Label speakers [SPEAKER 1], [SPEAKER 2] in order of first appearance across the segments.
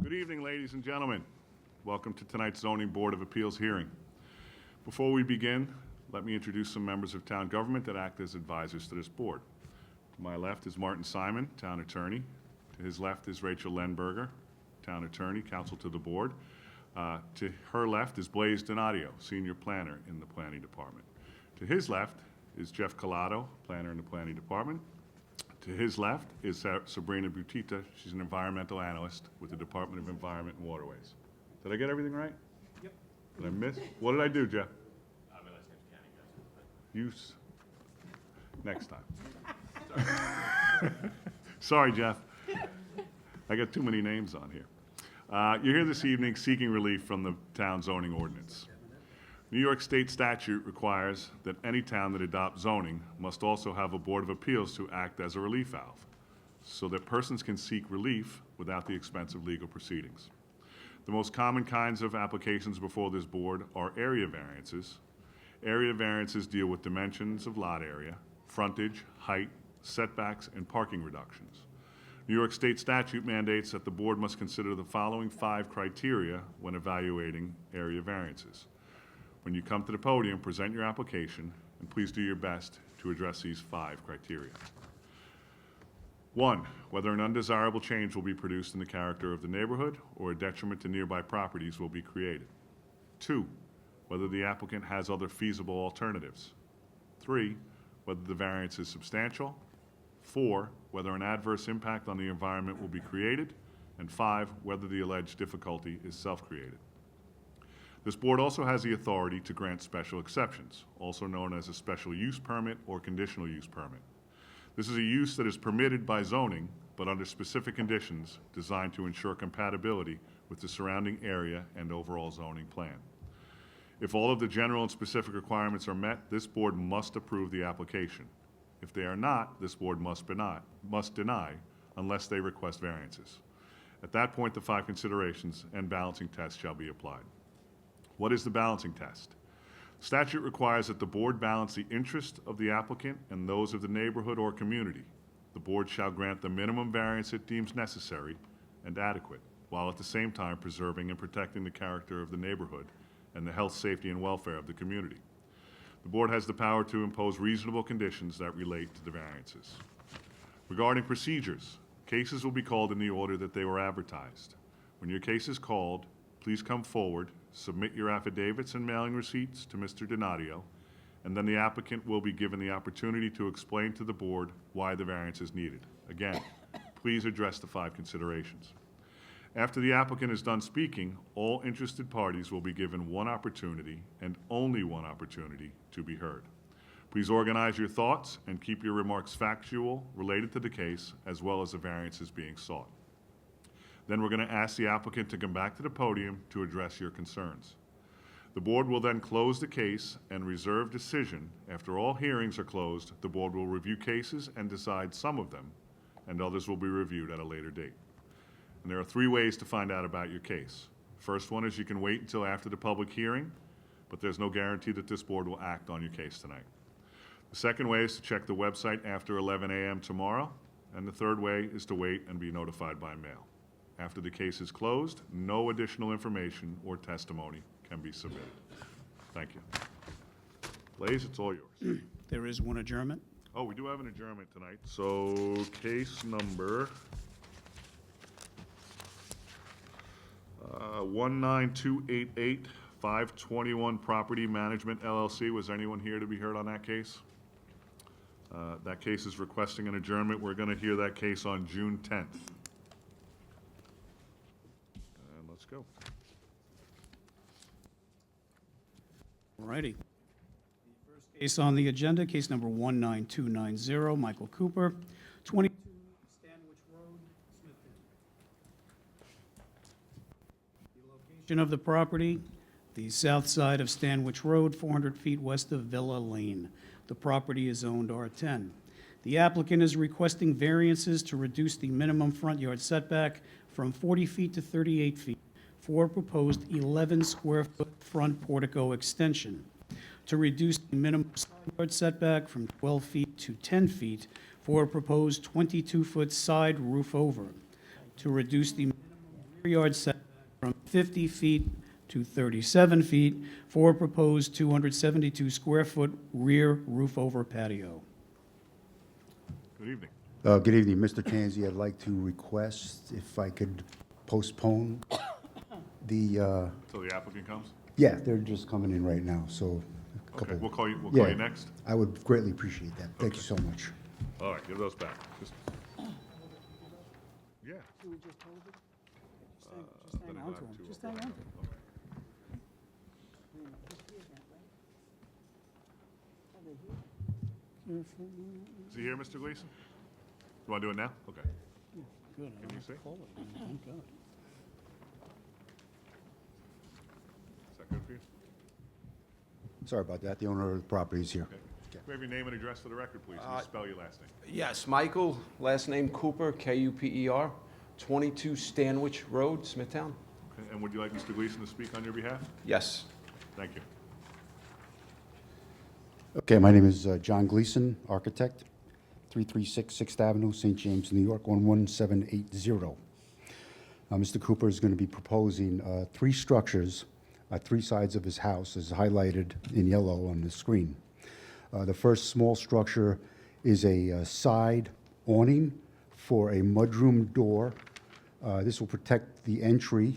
[SPEAKER 1] Good evening, ladies and gentlemen. Welcome to tonight's Zoning Board of Appeals hearing. Before we begin, let me introduce some members of town government that act as advisors to this board. To my left is Martin Simon, town attorney. To his left is Rachel Lenberger, town attorney, counsel to the board. To her left is Blaise Donadio, senior planner in the planning department. To his left is Jeff Collado, planner in the planning department. To his left is Sabrina Butita. She's an environmental analyst with the Department of Environment and Waterways. Did I get everything right?
[SPEAKER 2] Yep.
[SPEAKER 1] Did I miss? What did I do, Jeff? Next time. Sorry, Jeff. I got too many names on here. You're here this evening seeking relief from the town zoning ordinance. New York State statute requires that any town that adopts zoning must also have a Board of Appeals to act as a relief valve, so that persons can seek relief without the expense of legal proceedings. The most common kinds of applications before this board are area variances. Area variances deal with dimensions of lot area, frontage, height, setbacks, and parking reductions. New York State statute mandates that the board must consider the following 5 criteria when evaluating area variances. When you come to the podium, present your application, and please do your best to address these 5 criteria. 1, whether an undesirable change will be produced in the character of the neighborhood or a detriment to nearby properties will be created. 2, whether the applicant has other feasible alternatives. 3, whether the variance is substantial. 4, whether an adverse impact on the environment will be created. And 5, whether the alleged difficulty is self-created. This board also has the authority to grant special exceptions, also known as a special use permit or conditional use permit. This is a use that is permitted by zoning, but under specific conditions designed to ensure compatibility with the surrounding area and overall zoning plan. If all of the general and specific requirements are met, this board must approve the application. If they are not, this board must deny unless they request variances. At that point, the 5 considerations and balancing test shall be applied. What is the balancing test? Statute requires that the board balance the interest of the applicant and those of the neighborhood or community. The board shall grant the minimum variance it deems necessary and adequate, while at the same time preserving and protecting the character of the neighborhood and the health, safety, and welfare of the community. The board has the power to impose reasonable conditions that relate to the variances. Regarding procedures, cases will be called in the order that they were advertised. When your case is called, please come forward, submit your affidavits and mailing receipts to Mr. Donadio, and then the applicant will be given the opportunity to explain to the board why the variance is needed. Again, please address the 5 considerations. After the applicant is done speaking, all interested parties will be given one opportunity and only one opportunity to be heard. Please organize your thoughts and keep your remarks factual, related to the case, as well as the variances being sought. Then we're going to ask the applicant to come back to the podium to address your concerns. The board will then close the case and reserve decision. After all hearings are closed, the board will review cases and decide some of them, and others will be reviewed at a later date. And there are 3 ways to find out about your case. First one is you can wait until after the public hearing, but there's no guarantee that this board will act on your case tonight. The second way is to check the website after 11 a.m. tomorrow, and the third way is to wait and be notified by mail. After the case is closed, no additional information or testimony can be submitted. Thank you. Blaise, it's all yours.
[SPEAKER 2] There is one adjournment.
[SPEAKER 1] Oh, we do have an adjournment tonight. So case number 19288, 521 Property Management LLC. Was anyone here to be heard on that case? That case is requesting an adjournment. We're going to hear that case on June 10th. And let's go.
[SPEAKER 2] All righty. The first case on the agenda, case number 19290, Michael Cooper, 22 Stanwich Road, Smithfield. The location of the property, the south side of Stanwich Road, 400 feet west of Villa Lane. The property is zoned R10. The applicant is requesting variances to reduce the minimum front yard setback from 40 feet to 38 feet for a proposed 11 square foot front portico extension, to reduce the minimum side yard setback from 12 feet to 10 feet for a proposed 22-foot side roof over, to reduce the minimum rear rear yard setback from 50 feet to 37 feet for a proposed 272 square foot rear roof over patio.
[SPEAKER 1] Good evening.
[SPEAKER 3] Good evening, Mr. Tanzi. I'd like to request if I could postpone the,
[SPEAKER 1] Until the applicant comes?
[SPEAKER 3] yeah, they're just coming in right now, so a
[SPEAKER 1] Okay,
[SPEAKER 3] couple.
[SPEAKER 1] we'll call you
[SPEAKER 3] Yeah.
[SPEAKER 1] next.
[SPEAKER 3] I would greatly appreciate that. Thank you
[SPEAKER 1] Okay.
[SPEAKER 3] so much.
[SPEAKER 1] All right, give those back. Yeah. Then
[SPEAKER 2] Hang
[SPEAKER 1] I'll
[SPEAKER 2] on to
[SPEAKER 1] have
[SPEAKER 2] him.
[SPEAKER 1] two
[SPEAKER 2] Just
[SPEAKER 1] of
[SPEAKER 2] hang
[SPEAKER 1] them.
[SPEAKER 2] on to him.
[SPEAKER 1] Is he here, Mr. Gleason? You want to do it now? Okay.
[SPEAKER 2] Good.
[SPEAKER 1] Can you see?
[SPEAKER 2] Thank God.
[SPEAKER 1] Is that good for you?
[SPEAKER 3] Sorry about that. The owner of the property is here.
[SPEAKER 1] Okay. Can we have your name and address for the record, please? And just spell your last name.
[SPEAKER 4] Yes, Michael, last name Cooper, Kuper, 22 Stanwich Road, Smithtown.
[SPEAKER 1] Okay, and would you like Mr. Gleason to speak on your behalf?
[SPEAKER 4] Yes.
[SPEAKER 1] Thank you.
[SPEAKER 3] Okay, my name is John Gleason, architect, 336 Sixth Avenue, St. James, New York, 11780. Mr. Cooper is going to be proposing three structures at three sides of his house, as highlighted in yellow on the screen. The first small structure is a side awning for a mudroom door. This will protect the entry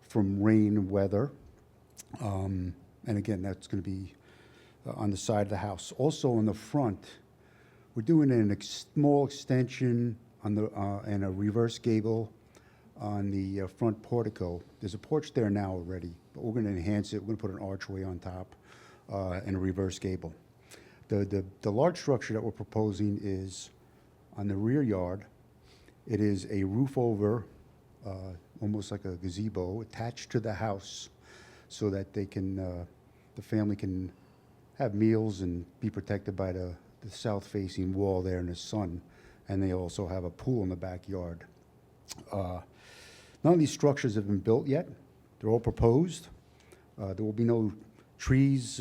[SPEAKER 3] from rain and weather. And again, that's going to be on the side of the house. Also on the front, we're doing small extension on the, and a reverse gable on the front portico. There's a porch there now already, but we're going to enhance it. We're going to put an archway on top and a reverse gable. The large structure that we're proposing is on the rear yard. It is a roof over, almost like a gazebo, attached to the house so that they can, the family can have meals and be protected by the south-facing wall there in the sun. And they also have a pool in the backyard. None of these structures have been built yet. They're all proposed. There will be no trees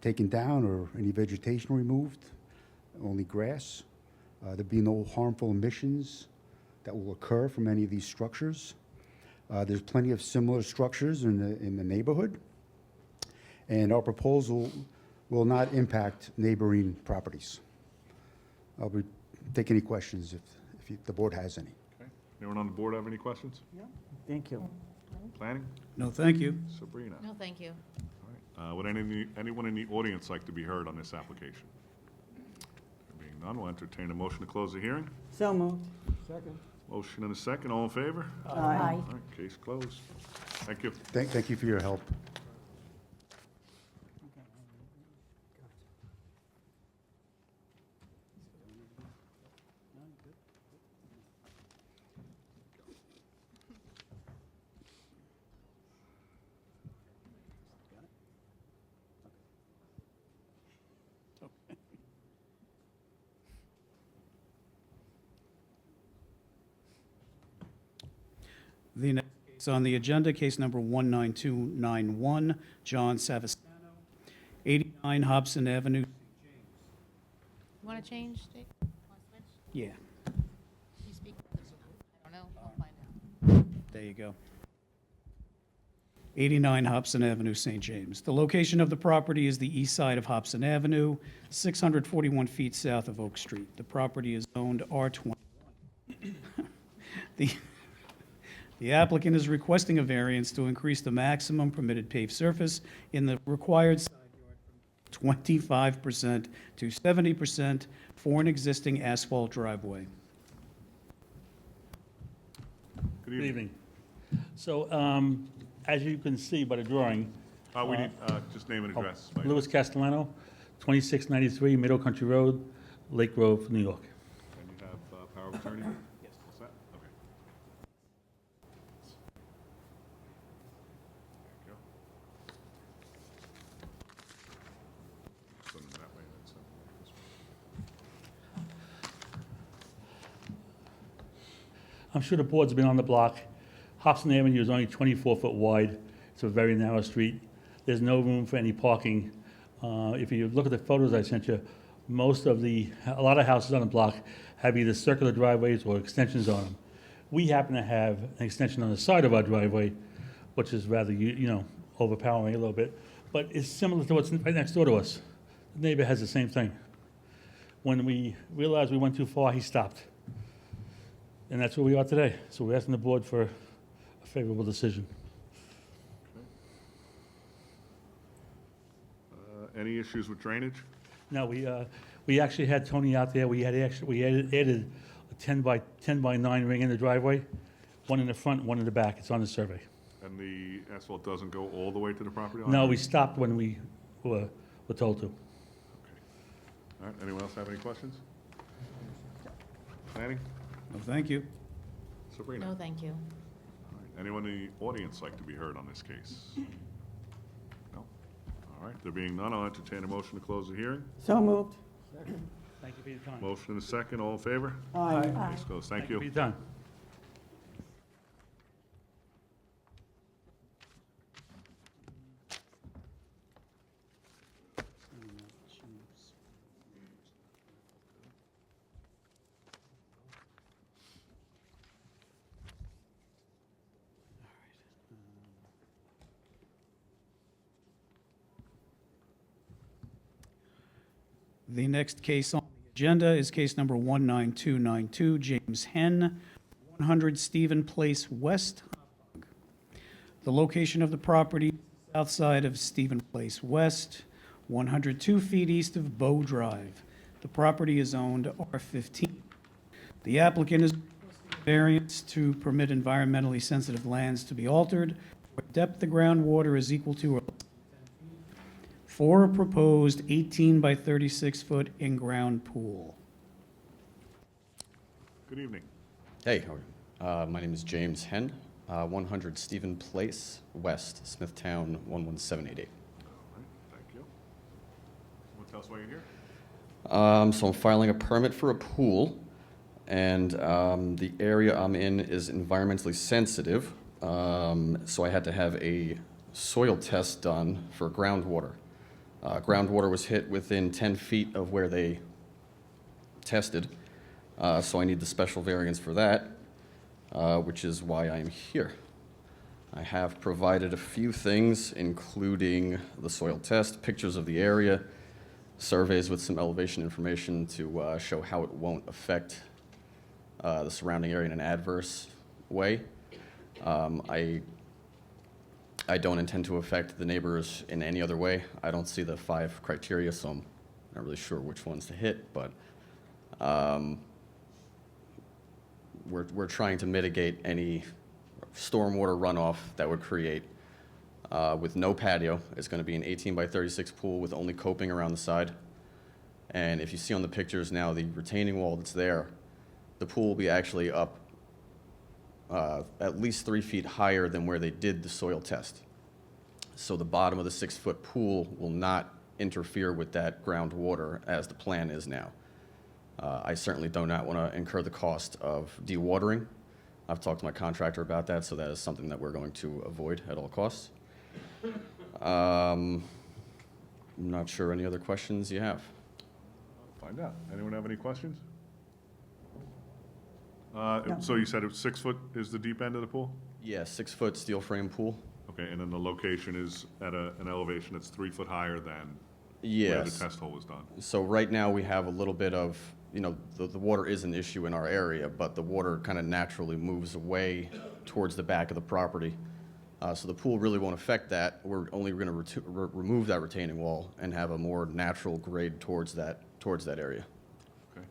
[SPEAKER 3] taken down or any vegetation removed, only grass. There'll be no harmful emissions that will occur from any of these structures. There's plenty of similar structures in the neighborhood. And our proposal will not impact neighboring properties. I'll be take any questions if the board has any.
[SPEAKER 1] Okay. Anyone on the board have any questions?
[SPEAKER 5] Thank you.
[SPEAKER 1] Planning?
[SPEAKER 2] No, thank you.
[SPEAKER 1] Sabrina?
[SPEAKER 6] No, thank you.
[SPEAKER 1] All right. Would anyone in the audience like to be heard on this application? There being none, we'll entertain a motion to close the hearing.
[SPEAKER 5] So moved. Second.
[SPEAKER 1] Motion and a second. All in favor?
[SPEAKER 5] Aye.
[SPEAKER 1] All right, case closed. Thank you.
[SPEAKER 3] Thank you for your help.
[SPEAKER 2] The next case on the agenda, case number 19291, John Savastano, 89 Hobson Avenue.
[SPEAKER 6] You want to change, Jake? Want to switch?
[SPEAKER 2] Yeah,
[SPEAKER 6] You speak. I don't know. I'll find out.
[SPEAKER 2] there you go. 89 Hobson Avenue, St. James. The location of the property is the east side of Hobson Avenue, 641 feet south of Oak Street. The property is zoned R21. The applicant is requesting a variance to increase the maximum permitted paved surface in the required side yard from 25% to 70% for an existing asphalt driveway.
[SPEAKER 1] Good
[SPEAKER 7] Good
[SPEAKER 1] evening.
[SPEAKER 7] evening. So, as you can see by the drawing,
[SPEAKER 1] We need, just name and address. Mike.
[SPEAKER 7] Louis Castellano, 2693 Middle Country Road, Lake Grove, New York.
[SPEAKER 1] And you have power of attorney? Yes. What's that? Okay. There you go. Send them that way, then send them this way.
[SPEAKER 7] I'm sure the board's been on the block. Hobson Avenue is only 24 foot wide. It's a very narrow street. There's no room for any parking. If you look at the photos I sent you, a lot of houses on the block have either circular driveways or extensions on them. We happen to have an extension on the side of our driveway, which is rather, overpowering a little bit, but it's similar to what's right next door to us. The neighbor has the same thing. When we realized we went too far, he stopped. And that's where we are today. So we're asking the board for a favorable decision.
[SPEAKER 1] Any issues with drainage?
[SPEAKER 7] No, we actually had Tony out there. We added a 10 by 9 ring in the driveway, one in the front, one in the back. It's on the survey.
[SPEAKER 1] And the asphalt doesn't go all the way to the property line?
[SPEAKER 7] No, we stopped when we were told to.
[SPEAKER 1] All right, anyone else have any questions? Planning?
[SPEAKER 2] No, thank you.
[SPEAKER 1] Sabrina?
[SPEAKER 6] No, thank you.
[SPEAKER 1] All right, anyone in the audience like to be heard on this case? No? All right, there being none, I'll entertain a motion to close the hearing.
[SPEAKER 5] So moved.
[SPEAKER 7] Thank you for your time.
[SPEAKER 1] Motion and a second, all in favor?
[SPEAKER 5] Aye.
[SPEAKER 1] Case closed. Thank
[SPEAKER 7] For
[SPEAKER 1] you.
[SPEAKER 7] your time.
[SPEAKER 2] The next case on the agenda is case number 19292, James Henn, 100 Stephen Place West. The location of the property, south side of Stephen Place West, 102 feet east of Bow Drive. The property is owned R15. The applicant is requesting variance to permit environmentally sensitive lands to be altered where depth of groundwater is equal to or for a proposed 18 by 36-foot in-ground pool.
[SPEAKER 1] Good evening.
[SPEAKER 8] Hey, my name is James Henn, 100 Stephen Place, West, Smithtown, 11788.
[SPEAKER 1] All right, thank you. Want to tell us why you're here?
[SPEAKER 8] So I'm filing a permit for a pool, and the area I'm in is environmentally sensitive, so I had to have a soil test done for groundwater. Groundwater was hit within 10 feet of where they tested, so I need the special variance for that, which is why I'm here. I have provided a few things, including the soil test, pictures of the area, surveys with some elevation information to show how it won't affect the surrounding area in an adverse way. I don't intend to affect the neighbors in any other way. I don't see the 5 criteria, so I'm not really sure which ones to hit, but we're trying to mitigate any stormwater runoff that would create with no patio. It's going to be an 18 by 36 pool with only coping around the side. And if you see on the pictures now, the retaining wall that's there, the pool will be actually up at least 3 feet higher than where they did the soil test. So the bottom of the 6-foot pool will not interfere with that groundwater as the plan is now. I certainly do not want to incur the cost of dewatering. I've talked to my contractor about that, so that is something that we're going to avoid at all costs. I'm not sure any other questions you have.
[SPEAKER 1] Find out. Anyone have any questions? So you said it's 6 foot is the deep end of the pool?
[SPEAKER 8] Yeah, 6-foot steel frame pool.
[SPEAKER 1] Okay, and then the location is at an elevation that's 3 foot higher than where the
[SPEAKER 8] Yes.
[SPEAKER 1] test hole was done?
[SPEAKER 8] So right now we have a little bit of, the water is an issue in our area, but the water kind of naturally moves away towards the back of the property. So the pool really won't affect that. We're only going to remove that retaining wall and have a more natural grade towards that area.
[SPEAKER 1] Okay.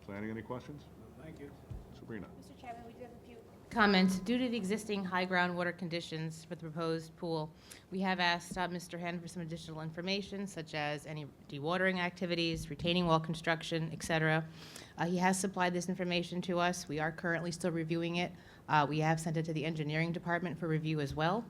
[SPEAKER 1] Planning, any questions?
[SPEAKER 2] Thank you.
[SPEAKER 1] Sabrina?
[SPEAKER 6] Mr. Chairman, we do have a few comments. Due to the existing high groundwater conditions for the proposed pool, we have asked Mr. Henn for some additional information, such as any dewatering activities, retaining wall construction, et cetera. He has supplied this information to us. We are currently still reviewing it. We have sent it to the engineering department for review as well.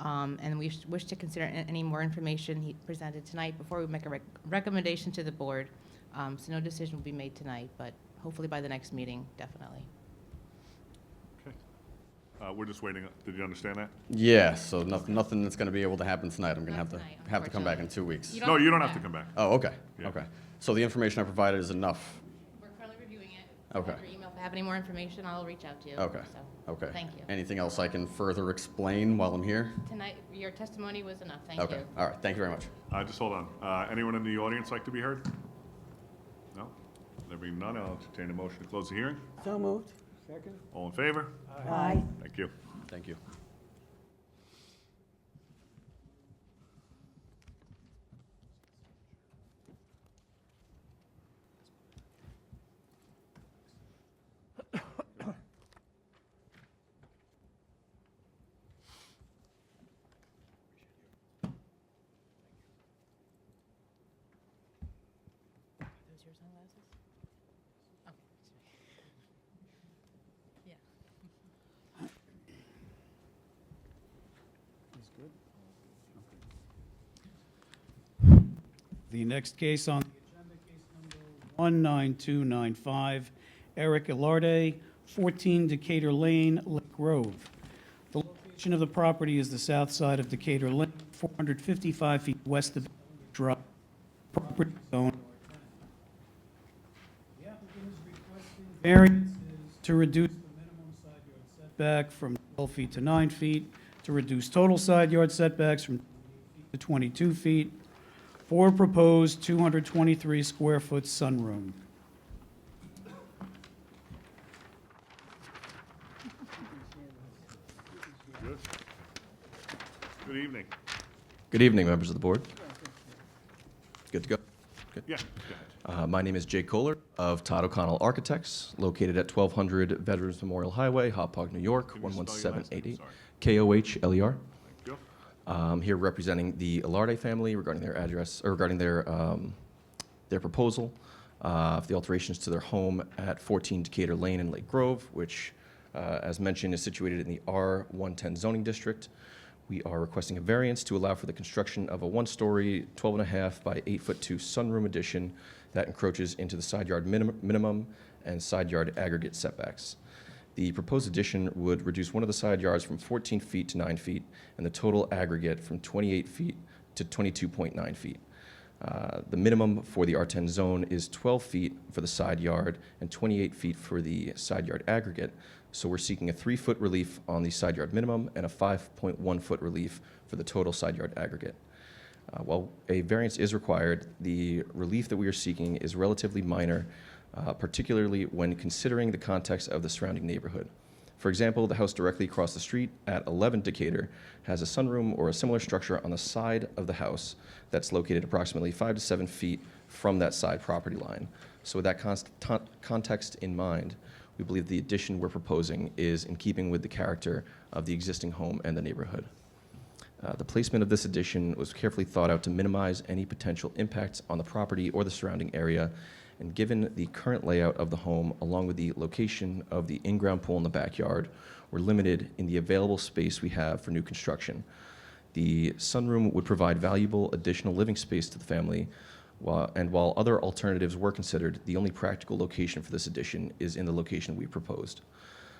[SPEAKER 6] And we wish to consider any more information he presented tonight before we make a recommendation to the board. So no decision will be made tonight, but hopefully by the next meeting, definitely.
[SPEAKER 1] Okay. We're just waiting. Did you understand that?
[SPEAKER 8] Yeah, so nothing that's going to be able to happen tonight. I'm going to
[SPEAKER 6] Not
[SPEAKER 8] have
[SPEAKER 6] tonight,
[SPEAKER 8] to come back in
[SPEAKER 6] unfortunately.
[SPEAKER 8] 2 weeks.
[SPEAKER 6] You
[SPEAKER 1] No, you don't have
[SPEAKER 6] yeah.
[SPEAKER 1] to come back.
[SPEAKER 8] Oh, okay,
[SPEAKER 1] Yeah.
[SPEAKER 8] okay. So the information I provided is enough.
[SPEAKER 6] We're currently reviewing it.
[SPEAKER 8] Okay.
[SPEAKER 6] Your email have any more information, I'll reach out to you.
[SPEAKER 8] Okay,
[SPEAKER 6] So,
[SPEAKER 8] okay.
[SPEAKER 6] Thank you.
[SPEAKER 8] Anything else I can further explain while I'm here?
[SPEAKER 6] Tonight, your testimony was enough. Thank you.
[SPEAKER 8] Okay, all right, thank you very much.
[SPEAKER 1] Just hold on. Anyone in the audience like to be heard? No? There being none, I'll entertain a motion to close the hearing.
[SPEAKER 5] So moved. Second.
[SPEAKER 1] All in favor?
[SPEAKER 5] Aye.
[SPEAKER 1] Thank you.
[SPEAKER 8] Thank you.
[SPEAKER 6] Those your sunglasses? Okay. Yeah.
[SPEAKER 2] The next case on the agenda, case number 19295, Eric Ilarde, 14 Decatur Lane, Lake Grove. The location of the property is the south side of Decatur Lane, 455 feet west of Drive. Property zone. The applicant is requesting variances to reduce the minimum side yard setback from 12 feet to 9 feet, to reduce total side yard setbacks from 28 feet to 22 feet, for proposed 223 square foot sunroom.
[SPEAKER 1] Good. Good evening.
[SPEAKER 9] Good evening, members of the board. Good to go.
[SPEAKER 1] Yeah, go ahead.
[SPEAKER 9] My name is Jay Kohler of Todd O'Connell Architects, located at 1200 Veterans Memorial Highway, Hauppauge, New York,
[SPEAKER 1] Can you spell your last name?
[SPEAKER 9] 11788.
[SPEAKER 1] Sorry.
[SPEAKER 9] Kohler.
[SPEAKER 1] Thank you.
[SPEAKER 9] I'm here representing the Ilarde family regarding their address, or regarding their proposal for the alterations to their home at 14 Decatur Lane in Lake Grove, which, as mentioned, is situated in the R110 zoning district. We are requesting a variance to allow for the construction of a one-story, 12.5 by 8'2" sunroom addition that encroaches into the side yard minimum and side yard aggregate setbacks. The proposed addition would reduce one of the side yards from 14 feet to 9 feet, and the total aggregate from 28 feet to 22.9 feet. The minimum for the R10 zone is 12 feet for the side yard and 28 feet for the side yard aggregate. So we're seeking a 3-foot relief on the side yard minimum and a 5.1-foot relief for the total side yard aggregate. While a variance is required, the relief that we are seeking is relatively minor, particularly when considering the context of the surrounding neighborhood. For example, the house directly across the street at 11 Decatur has a sunroom or a similar structure on the side of the house that's located approximately 5 to 7 feet from that side property line. So with that context in mind, we believe the addition we're proposing is in keeping with the character of the existing home and the neighborhood. The placement of this addition was carefully thought out to minimize any potential impacts on the property or the surrounding area, and given the current layout of the home, along with the location of the in-ground pool in the backyard, we're limited in the available space we have for new construction. The sunroom would provide valuable additional living space to the family, while other alternatives were considered, the only practical location for this addition is in the location we proposed.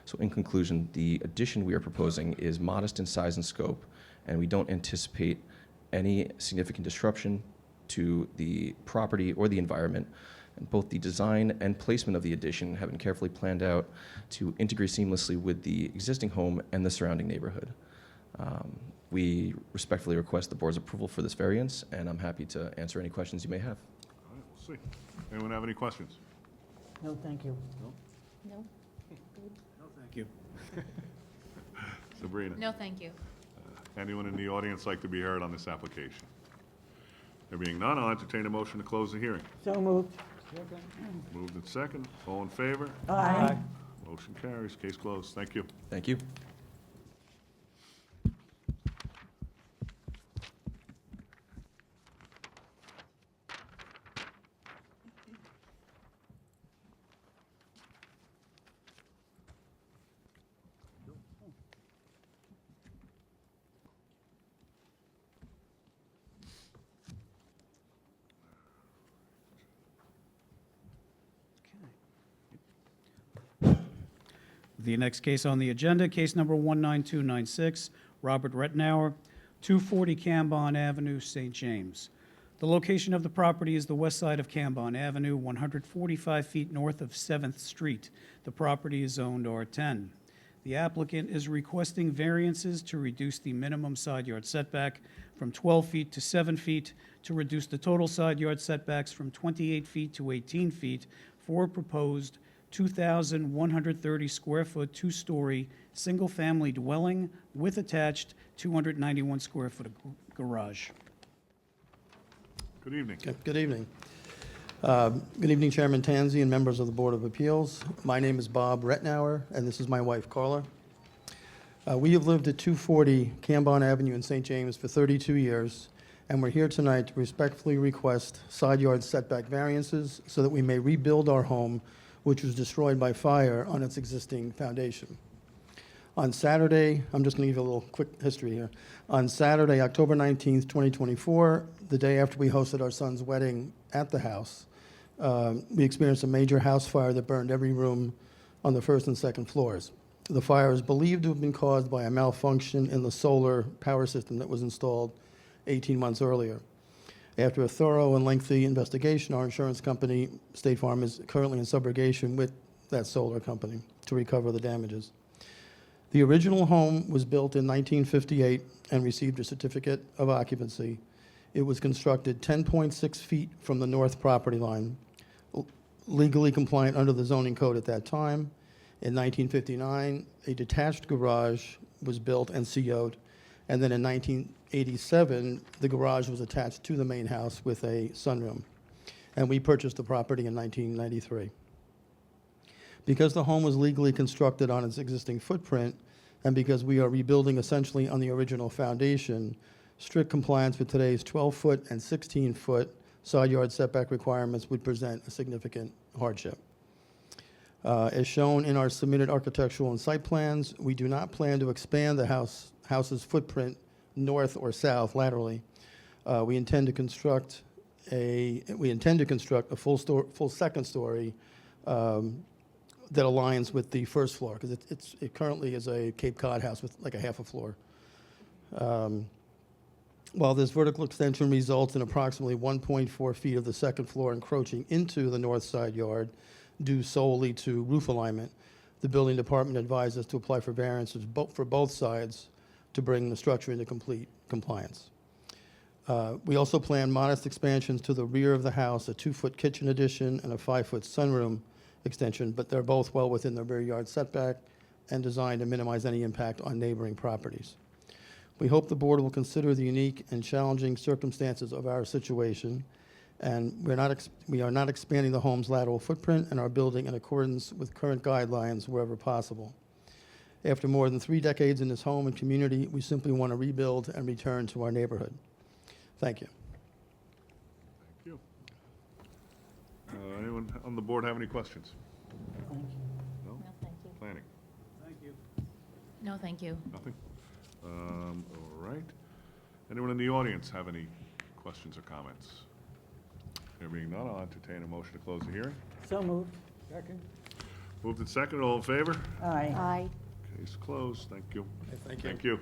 [SPEAKER 9] So in conclusion, the addition we are proposing is modest in size and scope, and we don't anticipate any significant disruption to the property or the environment. And both the design and placement of the addition have been carefully planned out to integrate seamlessly with the existing home and the surrounding neighborhood. We respectfully request the board's approval for this variance, and I'm happy to answer any questions you may have.
[SPEAKER 1] All right, we'll see. Anyone have any questions?
[SPEAKER 5] No, thank you.
[SPEAKER 6] No?
[SPEAKER 2] No, thank you.
[SPEAKER 1] Sabrina?
[SPEAKER 6] No, thank you.
[SPEAKER 1] Anyone in the audience like to be heard on this application? There being none, I'll entertain a motion to close the hearing.
[SPEAKER 5] So moved.
[SPEAKER 1] Moved and second. All in favor?
[SPEAKER 5] Aye.
[SPEAKER 1] Motion carries. Case closed. Thank you.
[SPEAKER 9] Thank you.
[SPEAKER 2] The next case on the agenda, case number 19296, Robert Rettenauer, 240 Cambon Avenue, St. James. The location of the property is the west side of Cambon Avenue, 145 feet north of 7th Street. The property is zoned R10. The applicant is requesting variances to reduce the minimum side yard setback from 12 feet to 7 feet, to reduce the total side yard setbacks from 28 feet to 18 feet for a proposed 2,130 square foot, two-story, single-family dwelling with attached 291 square foot garage.
[SPEAKER 1] Good evening.
[SPEAKER 10] Okay, good evening. Good evening, Chairman Tanzi and members of the Board of Appeals. My name is Bob Retnauer, and this is my wife, Carla. We have lived at 240 Cambon Avenue in St. James for 32 years, and we're here tonight to respectfully request side yard setback variances so that we may rebuild our home, which was destroyed by fire on its existing foundation. On Saturday, I'm just going to give you a little quick history here. On Saturday, October 19th, 2024, the day after we hosted our son's wedding at the house, we experienced a major house fire that burned every room on the first and second floors. The fire is believed to have been caused by a malfunction in the solar power system that was installed 18 months earlier. After a thorough and lengthy investigation, our insurance company, State Farm, is currently in subrogation with that solar company to recover the damages. The original home was built in 1958 and received a certificate of occupancy. It was constructed 10.6 feet from the north property line, legally compliant under the zoning code at that time. In 1959, a detached garage was built and CO'd, and then in 1987, the garage was attached to the main house with a sunroom. And we purchased the property in 1993. Because the home was legally constructed on its existing footprint, and because we are rebuilding essentially on the original foundation, strict compliance with today's 12-foot and 16-foot side yard setback requirements would present a significant hardship. As shown in our submitted architectural and site plans, we do not plan to expand the house's footprint north or south laterally. We intend to construct a full second story that aligns with the first floor, because it currently is a Cape Cod house with like a half a floor. While this vertical extension results in approximately 1.4 feet of the second floor encroaching into the north side yard due solely to roof alignment, the building department advised us to apply for variances for both sides to bring the structure into complete compliance. We also plan modest expansions to the rear of the house, a 2-foot kitchen addition and a 5-foot sunroom extension, but they're both well within the rear yard setback and designed to minimize any impact on neighboring properties. We hope the board will consider the unique and challenging circumstances of our situation, and we are not expanding the home's lateral footprint and are building in accordance with current guidelines wherever possible. After more than 3 decades in this home and community, we simply want to rebuild and return to our neighborhood. Thank you.
[SPEAKER 1] Thank you. Anyone on the board have any questions?
[SPEAKER 5] Thank you.
[SPEAKER 1] No?
[SPEAKER 6] No, thank you.
[SPEAKER 1] Planning?
[SPEAKER 2] Thank you.
[SPEAKER 6] No, thank you.
[SPEAKER 1] Nothing? All right. Anyone in the audience have any questions or comments? There being none, I'll entertain a motion to close the hearing.
[SPEAKER 5] So moved. Second.
[SPEAKER 1] Moved and seconded, all in favor?
[SPEAKER 5] Aye.
[SPEAKER 11] Aye.
[SPEAKER 1] Case closed, thank you.
[SPEAKER 10] Thank you.
[SPEAKER 1] Thank you.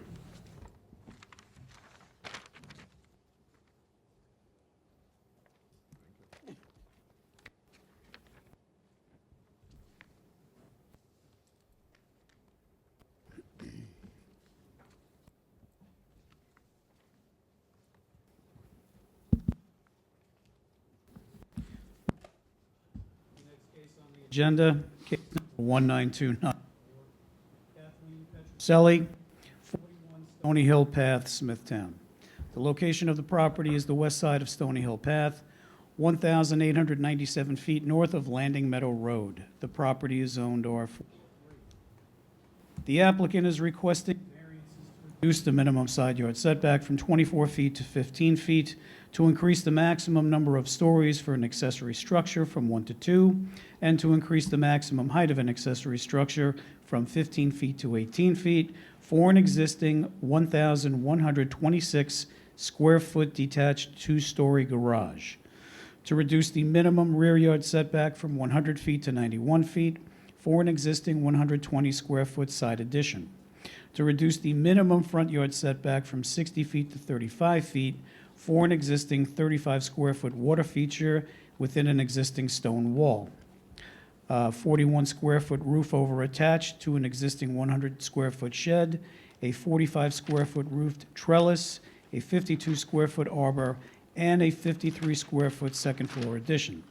[SPEAKER 2] Agenda, case number 1929. Kathleen Petroselli, 41 Stony Hill Path, Smithtown. The location of the property is the west side of Stony Hill Path, 1,897 feet north of Landing Meadow Road. The property is zoned R4. The applicant is requesting variances to reduce the minimum side yard setback from 24 feet to 15 feet, to increase the maximum number of stories for an accessory structure from 1 to 2, and to increase the maximum height of an accessory structure from 15 feet to 18 feet for an existing 1,126 square foot detached two-story garage, to reduce the minimum rear yard setback from 100 feet to 91 feet for an existing 120 square foot side addition, to reduce the minimum front yard setback from 60 feet to 35 feet for an existing 35-square-foot water feature within an existing stone wall. 41-square-foot roof over attached to an existing 100-square-foot shed, a 45-square-foot roofed trellis, a 52-square-foot arbor, and a 53-square-foot second-floor addition.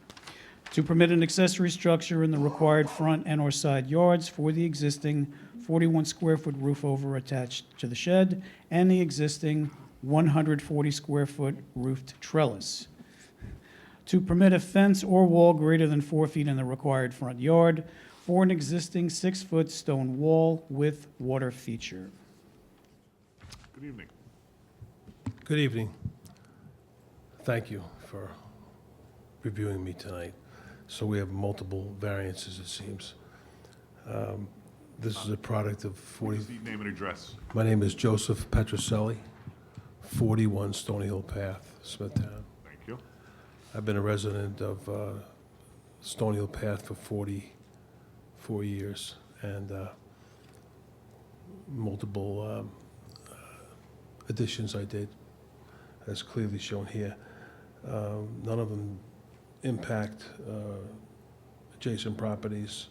[SPEAKER 2] To permit an accessory structure in the required front and/or side yards for the existing 41-square-foot roof over attached to the shed and the existing 140-square-foot roofed trellis. To permit a fence or wall greater than 4 feet in the required front yard for an existing 6-foot stone wall with water feature.
[SPEAKER 1] Good evening.
[SPEAKER 11] Good evening. Thank you for reviewing me tonight. So we have multiple variances, it seems. This is a product of 40...
[SPEAKER 1] What's the name and address?
[SPEAKER 11] My name is Joseph Petroselli, 41 Stony Hill Path, Smithtown.
[SPEAKER 1] Thank you.
[SPEAKER 11] I've been a resident of Stony Hill Path for 44 years, and multiple additions I did, as clearly shown here. None of them impact adjacent properties.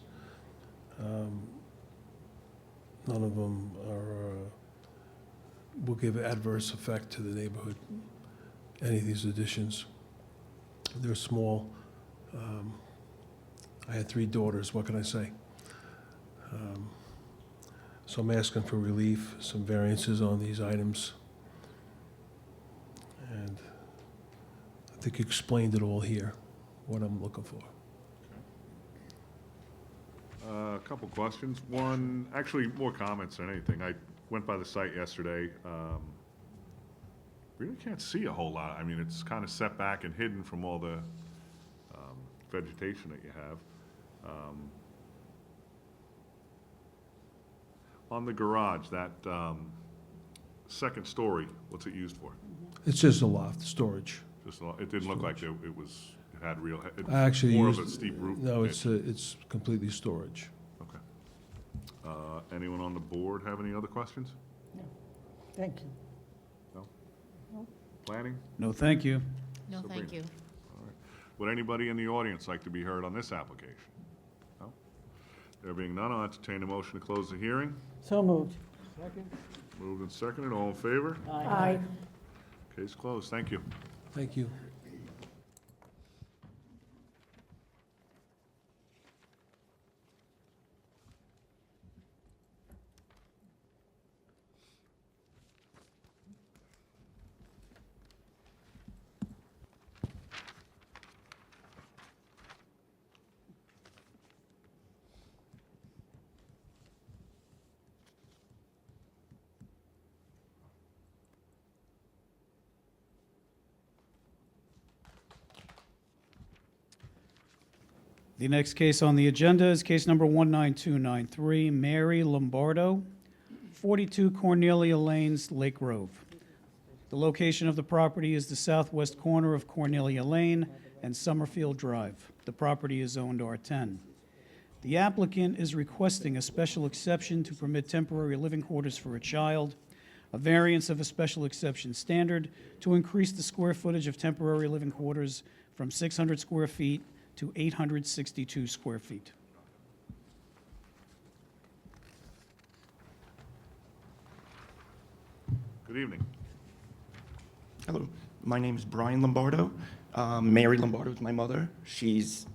[SPEAKER 11] None of them will give adverse effect to the neighborhood, any of these additions. They're small. I had 3 daughters, what can I say? So I'm asking for relief, some variances on these items. And I think you explained it all here, what I'm looking for.
[SPEAKER 1] A couple questions. One, actually more comments than anything. I went by the site yesterday. Really can't see a whole lot. I mean, it's kind of set back and hidden from all the vegetation that you have. On the garage, that second story, what's it used for?
[SPEAKER 11] It's just a loft, storage.
[SPEAKER 1] It didn't look like it had real,
[SPEAKER 11] I actually
[SPEAKER 1] more
[SPEAKER 11] used...
[SPEAKER 1] of a steep roof.
[SPEAKER 11] No,
[SPEAKER 1] pitch.
[SPEAKER 11] it's completely storage.
[SPEAKER 1] Okay. Anyone on the board have any other questions?
[SPEAKER 5] Thank you.
[SPEAKER 1] No? Planning?
[SPEAKER 2] No, thank you.
[SPEAKER 6] No,
[SPEAKER 1] Sabrina.
[SPEAKER 6] thank you.
[SPEAKER 1] All right. Would anybody in the audience like to be heard on this application? No? There being none, I'll entertain a motion to close the hearing.
[SPEAKER 5] So moved. Second?
[SPEAKER 1] Moved and seconded, all in favor?
[SPEAKER 5] Aye.
[SPEAKER 1] Case closed, thank you.
[SPEAKER 11] Thank you.
[SPEAKER 2] The next case on the agenda is case number 19293, Mary Lombardo, 42 Cornelia Lanes, Lake Grove. The location of the property is the southwest corner of Cornelia Lane and Summerfield Drive. The property is zoned R10. The applicant is requesting a special exception to permit temporary living quarters for a child, a variance of a special exception standard to increase the square footage of temporary living quarters from 600 square feet to 862 square feet.
[SPEAKER 1] Good evening.
[SPEAKER 12] Hello, my name is Brian Lombardo. Mary Lombardo is my mother. She's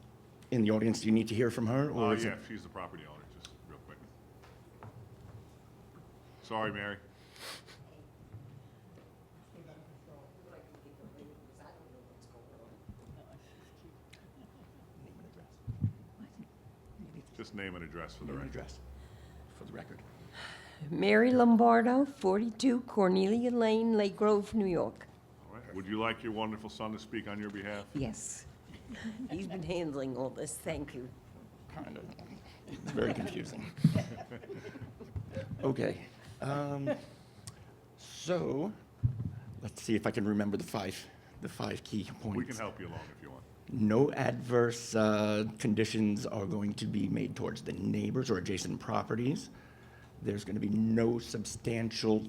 [SPEAKER 12] in the audience. Do you need to hear from her? Or is
[SPEAKER 1] Yeah,
[SPEAKER 12] it-
[SPEAKER 1] she's the property owner, just real quick. Sorry, Mary. Just name and address for the
[SPEAKER 12] Name and
[SPEAKER 1] record.
[SPEAKER 12] address for the record.
[SPEAKER 13] Mary Lombardo, 42 Cornelia Lane, Lake Grove, New York.
[SPEAKER 1] All right. Would you like your wonderful son to speak on your behalf?
[SPEAKER 13] Yes. He's been handling all this, thank you.
[SPEAKER 12] Kind of. It's very confusing. Okay. So, let's see if I can remember the five key points.
[SPEAKER 1] We can help you along if you want.
[SPEAKER 12] No adverse conditions are going to be made towards the neighbors or adjacent properties. There's going to be no substantial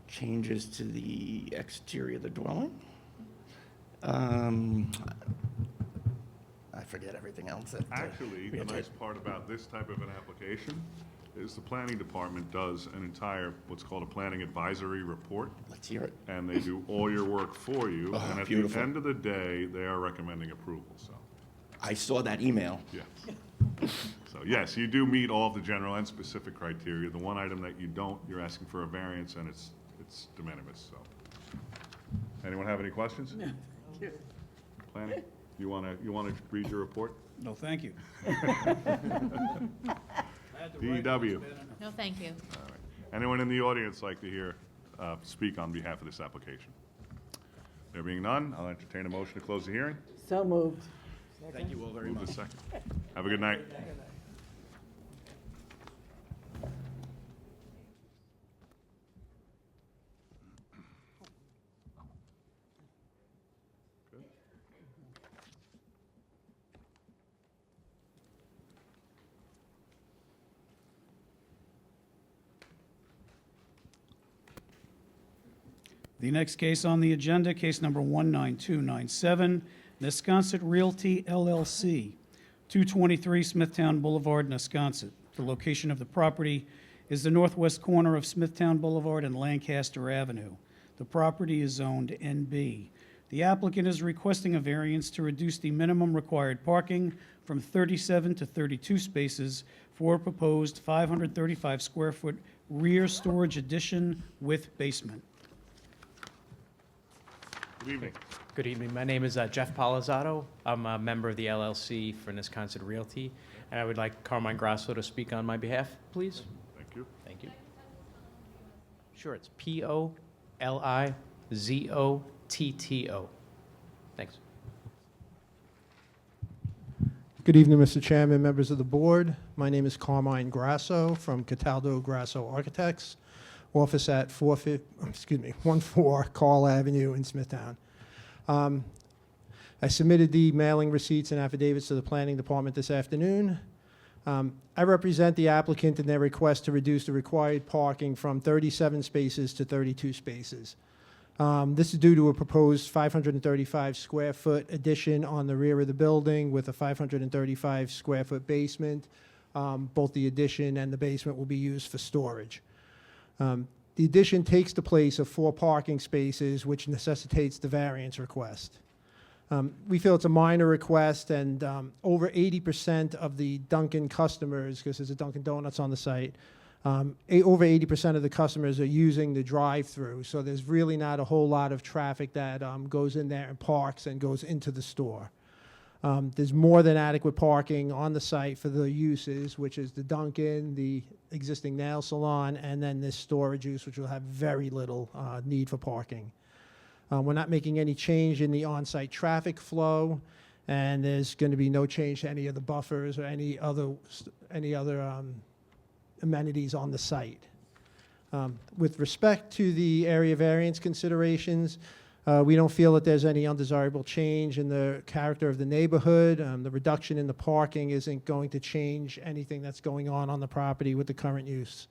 [SPEAKER 12] changes to the exterior of the dwelling. I forget everything else.
[SPEAKER 1] Actually, the nice part about this type of an application is the planning department does an entire, what's called a planning advisory report,
[SPEAKER 12] Let's hear it.
[SPEAKER 1] and they do all your work for you.
[SPEAKER 12] Oh,
[SPEAKER 1] And at
[SPEAKER 12] beautiful.
[SPEAKER 1] the end of the day, they are recommending approval, so,
[SPEAKER 12] I saw that email.
[SPEAKER 1] yes. So, yes, you do meet all of the general and specific criteria. The one item that you don't, you're asking for a variance, and it's de minimis, so. Anyone have any questions? Planning, you wanna read your report?
[SPEAKER 2] No, thank you.
[SPEAKER 1] DEW.
[SPEAKER 6] No, thank you.
[SPEAKER 1] All right. Anyone in the audience like to hear, speak on behalf of this application? There being none, I'll entertain a motion to close the hearing.
[SPEAKER 5] So moved.
[SPEAKER 12] Thank you all very
[SPEAKER 1] Move
[SPEAKER 12] much.
[SPEAKER 1] to second. Have a good night. Good.
[SPEAKER 2] The next case on the agenda, case number 19297, Nesconset Realty LLC, 223 Smithtown Boulevard, Nesconset. The location of the property is the northwest corner of Smithtown Boulevard and Lancaster Avenue. The property is zoned NB. The applicant is requesting a variance to reduce the minimum required parking from 37 to 32 spaces for a proposed 535-square-foot rear storage addition with basement.
[SPEAKER 1] Good evening.
[SPEAKER 14] Good evening. My name is Jeff Palazzotto. I'm a member of the LLC for Nesconset Realty, and I would like Carmine Grasso to speak on my behalf, please.
[SPEAKER 1] Thank you.
[SPEAKER 14] Thank you. Sure, it's P-O-L-I-Z-O-T-T-O. Thanks.
[SPEAKER 10] Good evening, Mr. Chairman, members of the board. My name is Carmine Grasso from Cataldo Grasso Architects, office at 14 Carl Avenue in Smithtown. I submitted the mailing receipts and affidavits to the planning department this afternoon. I represent the applicant in their request to reduce the required parking from 37 spaces to 32 spaces. This is due to a proposed 535-square-foot addition on the rear of the building with a 535-square-foot basement. Both the addition and the basement will be used for storage. The addition takes the place of 4 parking spaces, which necessitates the variance request. We feel it's a minor request, and over 80% of the Dunkin' customers, because there's a Dunkin' Donuts on the site, over 80% of the customers are using the drive-through, so there's really not a whole lot of traffic that goes in there and parks and goes into the store. There's more than adequate parking on the site for the uses, which is the Dunkin', the existing nail salon, and then this storage use, which will have very little need for parking. We're not making any change in the on-site traffic flow, and there's going to be no change to any of the buffers or any other amenities on the site. With respect to the area variance considerations, we don't feel that there's any undesirable change in the character of the neighborhood. The reduction in the parking isn't going to change anything that's going on the property with the current use.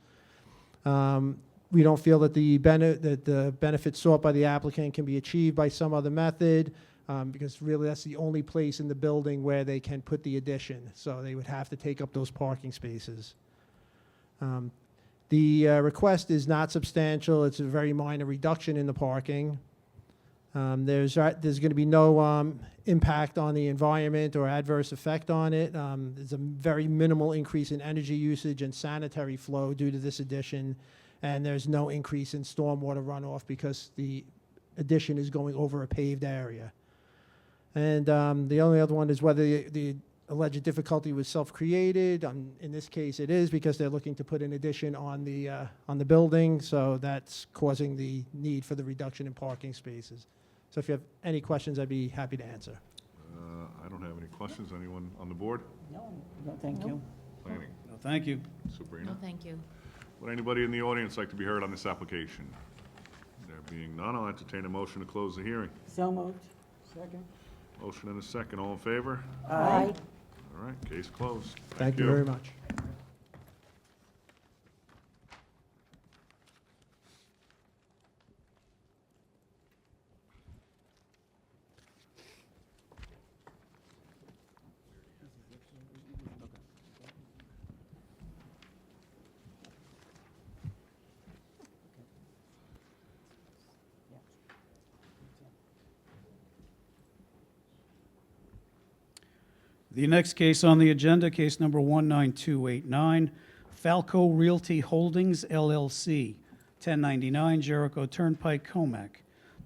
[SPEAKER 10] We don't feel that the benefit sought by the applicant can be achieved by some other method, because really that's the only place in the building where they can put the addition. So they would have to take up those parking spaces. The request is not substantial. It's a very minor reduction in the parking. There's going to be no impact on the environment or adverse effect on it. There's a very minimal increase in energy usage and sanitary flow due to this addition, and there's no increase in stormwater runoff because the addition is going over a paved area. And the only other one is whether the alleged difficulty was self-created. In this case, it is because they're looking to put an addition on the building, so that's causing the need for the reduction in parking spaces. So if you have any questions, I'd be happy to answer.
[SPEAKER 1] I don't have any questions. Anyone on the board?
[SPEAKER 5] No, thank you.
[SPEAKER 1] Planning.
[SPEAKER 2] No, thank you.
[SPEAKER 1] Sabrina?
[SPEAKER 6] No, thank you.
[SPEAKER 1] Would anybody in the audience like to be heard on this application? There being none, I'll entertain a motion to close the hearing.
[SPEAKER 5] So moved. Second.
[SPEAKER 1] Motion and a second. All in favor?
[SPEAKER 5] Aye.
[SPEAKER 1] All right, case closed.
[SPEAKER 10] Thank you very much.
[SPEAKER 2] The next case on the agenda, case number 19289, Falco Realty Holdings LLC, 1099 Jericho Turnpike, Comac.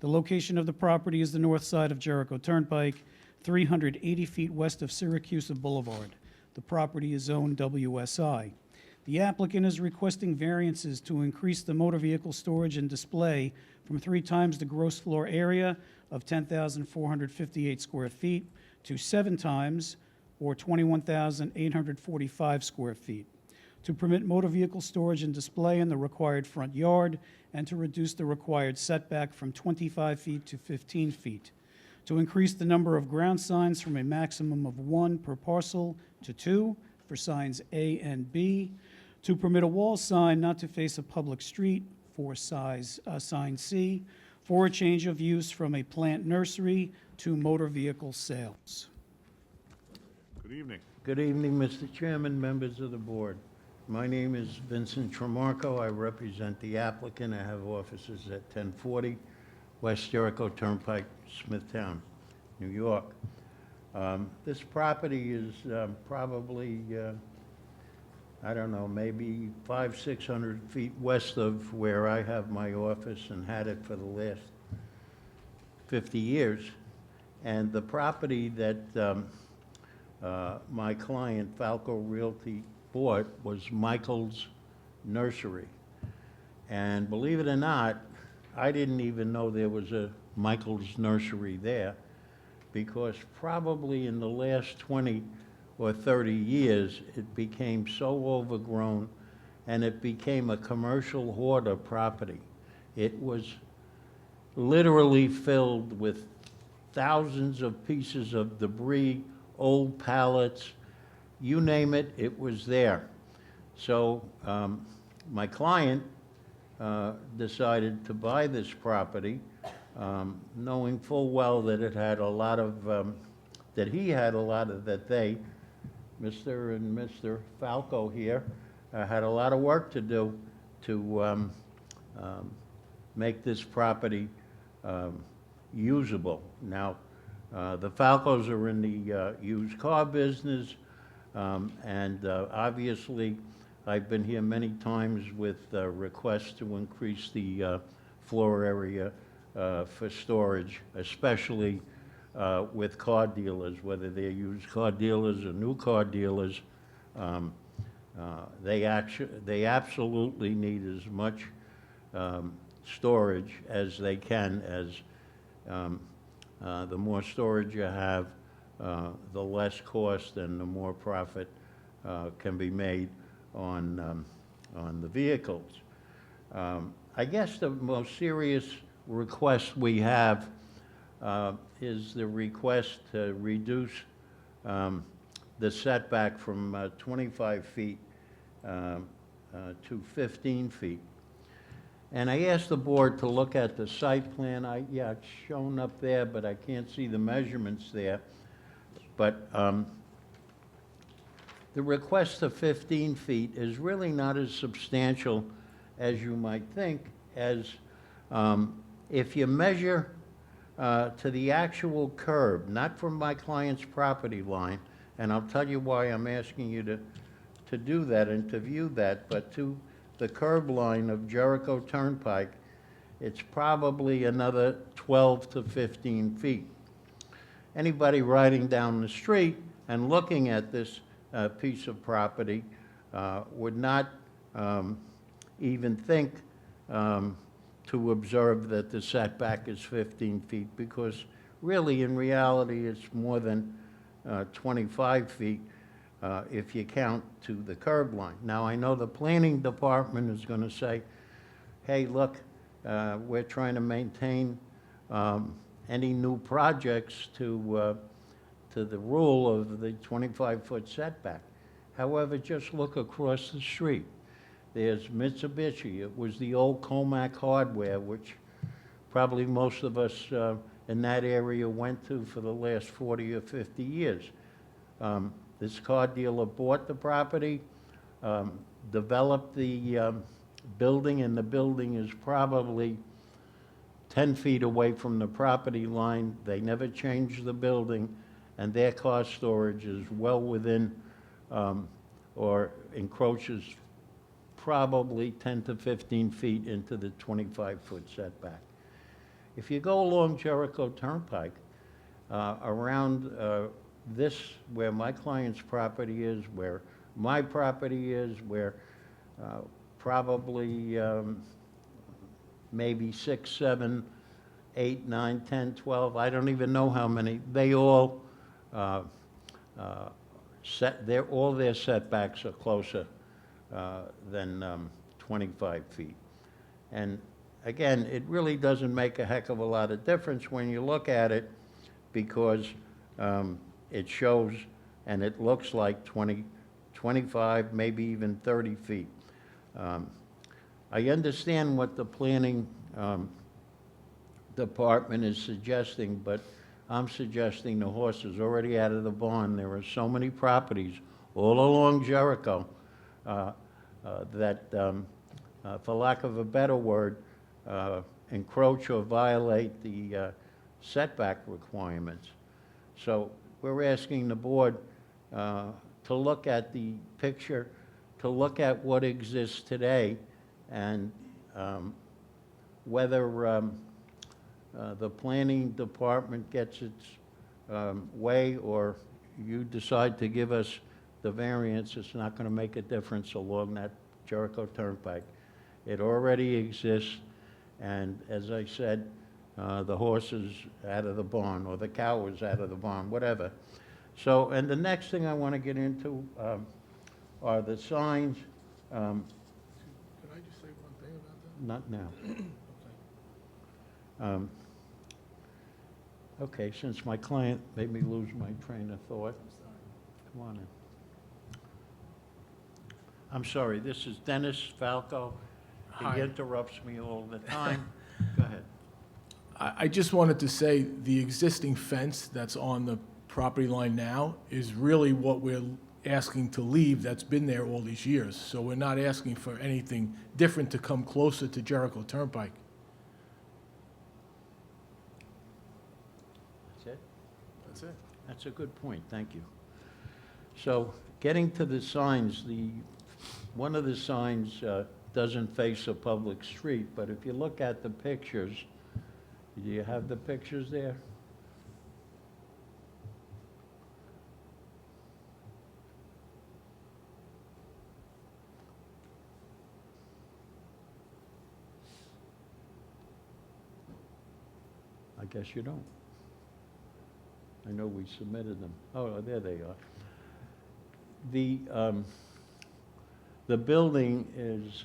[SPEAKER 2] The location of the property is the north side of Jericho Turnpike, 380 feet west of Syracuse Boulevard. The property is zoned WSI. The applicant is requesting variances to increase the motor vehicle storage and display from 3 times the gross floor area of 10,458 square feet to 7 times, or 21,845 square feet, to permit motor vehicle storage and display in the required front yard, and to reduce the required setback from 25 feet to 15 feet, to increase the number of ground signs from a maximum of 1 per parcel to 2 for signs A and B, to permit a wall sign not to face a public street for sign C, for a change of use from a plant nursery to motor vehicle sales.
[SPEAKER 1] Good evening.
[SPEAKER 15] Good evening, Mr. Chairman, members of the board. My name is Vincent Tremarco. I represent the applicant. I have offices at 1040 West Jericho Turnpike, Smithtown, New York. This property is probably, I don't know, maybe 500-600 feet west of where I have my office and had it for the last 50 years. And the property that my client, Falco Realty, bought was Michael's Nursery. And believe it or not, I didn't even know there was a Michael's Nursery there, because probably in the last 20 or 30 years, it became so overgrown and it became a commercial hoarder property. It was literally filled with thousands of pieces of debris, old pallets, you name it, it was there. So my client decided to buy this property, knowing full well that it had a lot of, that they, Mr. and Mr. Falco here, had a lot of work to do to make this property usable. Now, the Falcos are in the used car business, and obviously, I've been here many times with requests to increase the floor area for storage, especially with car dealers, whether they're used car dealers or new car dealers. They absolutely need as much storage as they can, as the more storage you have, the less cost and the more profit can be made on the vehicles. I guess the most serious request we have is the request to reduce the setback from 25 feet to 15 feet. And I asked the board to look at the site plan. Yeah, it's shown up there, but I can't see the measurements there. But the request of 15 feet is really not as substantial as you might think, as if you measure to the actual curb, not from my client's property line, and I'll tell you why I'm asking you to do that and to view that, but to the curb line of Jericho Turnpike, it's probably another 12 to 15 feet. Anybody riding down the street and looking at this piece of property would not even think to observe that the setback is 15 feet, because really, in reality, it's more than 25 feet if you count to the curb line. Now, I know the planning department is going to say, hey, look, we're trying to maintain any new projects to the rule of the 25-foot setback. However, just look across the street. There's Mitsubishi. It was the old Comac Hardware, which probably most of us in that area went to for the last 40 or 50 years. This car dealer bought the property, developed the building, and the building is probably 10 feet away from the property line. They never changed the building, and their car storage is well within, or encroaches probably 10 to 15 feet into the 25-foot setback. If you go along Jericho Turnpike, around this, where my client's property is, where my property is, where probably maybe 6, 7, 8, 9, 10, 12, I don't even know how many, they all all their setbacks are closer than 25 feet. And again, it really doesn't make a heck of a lot of difference when you look at it, because it shows and it looks like 20, 25, maybe even 30 feet. I understand what the planning department is suggesting, but I'm suggesting the horse is already out of the barn. There are so many properties all along Jericho that, for lack of a better word, encroach or violate the setback requirements. So we're asking the board to look at the picture, to look at what exists today, and whether the planning department gets its way, or you decide to give us the variance. It's not going to make a difference along that Jericho Turnpike. It already exists, and as I said, the horse is out of the barn, or the cow is out of the barn, whatever. So, and the next thing I want to get into are the signs.
[SPEAKER 11] Can I just say one thing about that?
[SPEAKER 15] Not now. Okay, since my client made me lose my train of thought. Come on in. I'm sorry, this is Dennis Falco.
[SPEAKER 11] Hi.
[SPEAKER 15] He interrupts me all the time. Go ahead.
[SPEAKER 11] I just wanted to say the existing fence that's on the property line now is really what we're asking to leave, that's been there all these years. So we're not asking for anything different to come closer to Jericho Turnpike.
[SPEAKER 15] That's it?
[SPEAKER 11] That's it.
[SPEAKER 15] That's a good point, thank you. So, getting to the signs, one of the signs doesn't face a public street, but if you look at the pictures, do you have the pictures there? I guess you don't. I know we submitted them. Oh, there they are. The building is,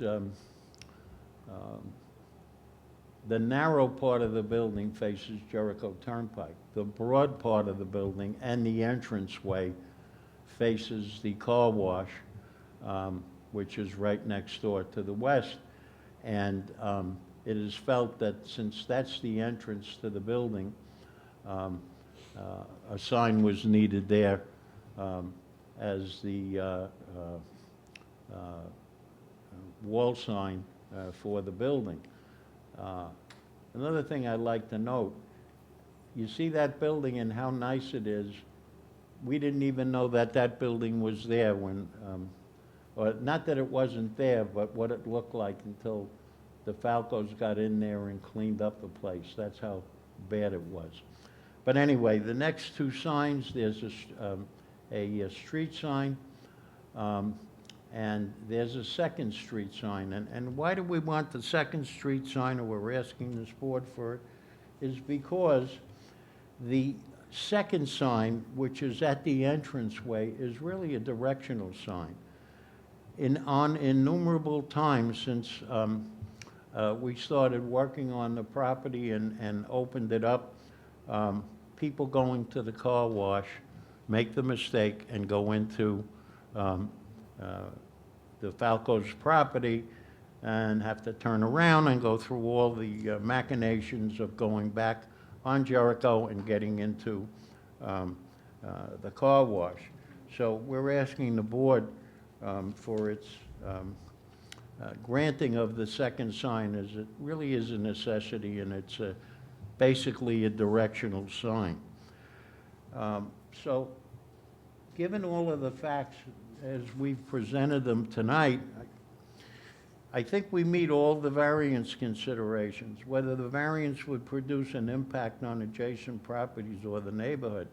[SPEAKER 15] the narrow part of the building faces Jericho Turnpike. The broad part of the building and the entranceway faces the car wash, which is right next door to the west. And it is felt that since that's the entrance to the building, a sign was needed there as the wall sign for the building. Another thing I'd like to note, you see that building and how nice it is. We didn't even know that that building was there when, or not that it wasn't there, but what it looked like until the Falcos got in there and cleaned up the place. That's how bad it was. But anyway, the next two signs, there's a street sign, and there's a second street sign. And why do we want the second street sign, or we're asking this board for it, is because the second sign, which is at the entranceway, is really a directional sign. On innumerable times since we started working on the property and opened it up, people going to the car wash make the mistake and go into the Falco's property and have to turn around and go through all the machinations of going back on Jericho and getting into the car wash. So we're asking the board for its granting of the second sign, as it really is a necessity, and it's basically a directional sign. So, given all of the facts as we've presented them tonight, I think we meet all the variance considerations. Whether the variance would produce an impact on adjacent properties or the neighborhood,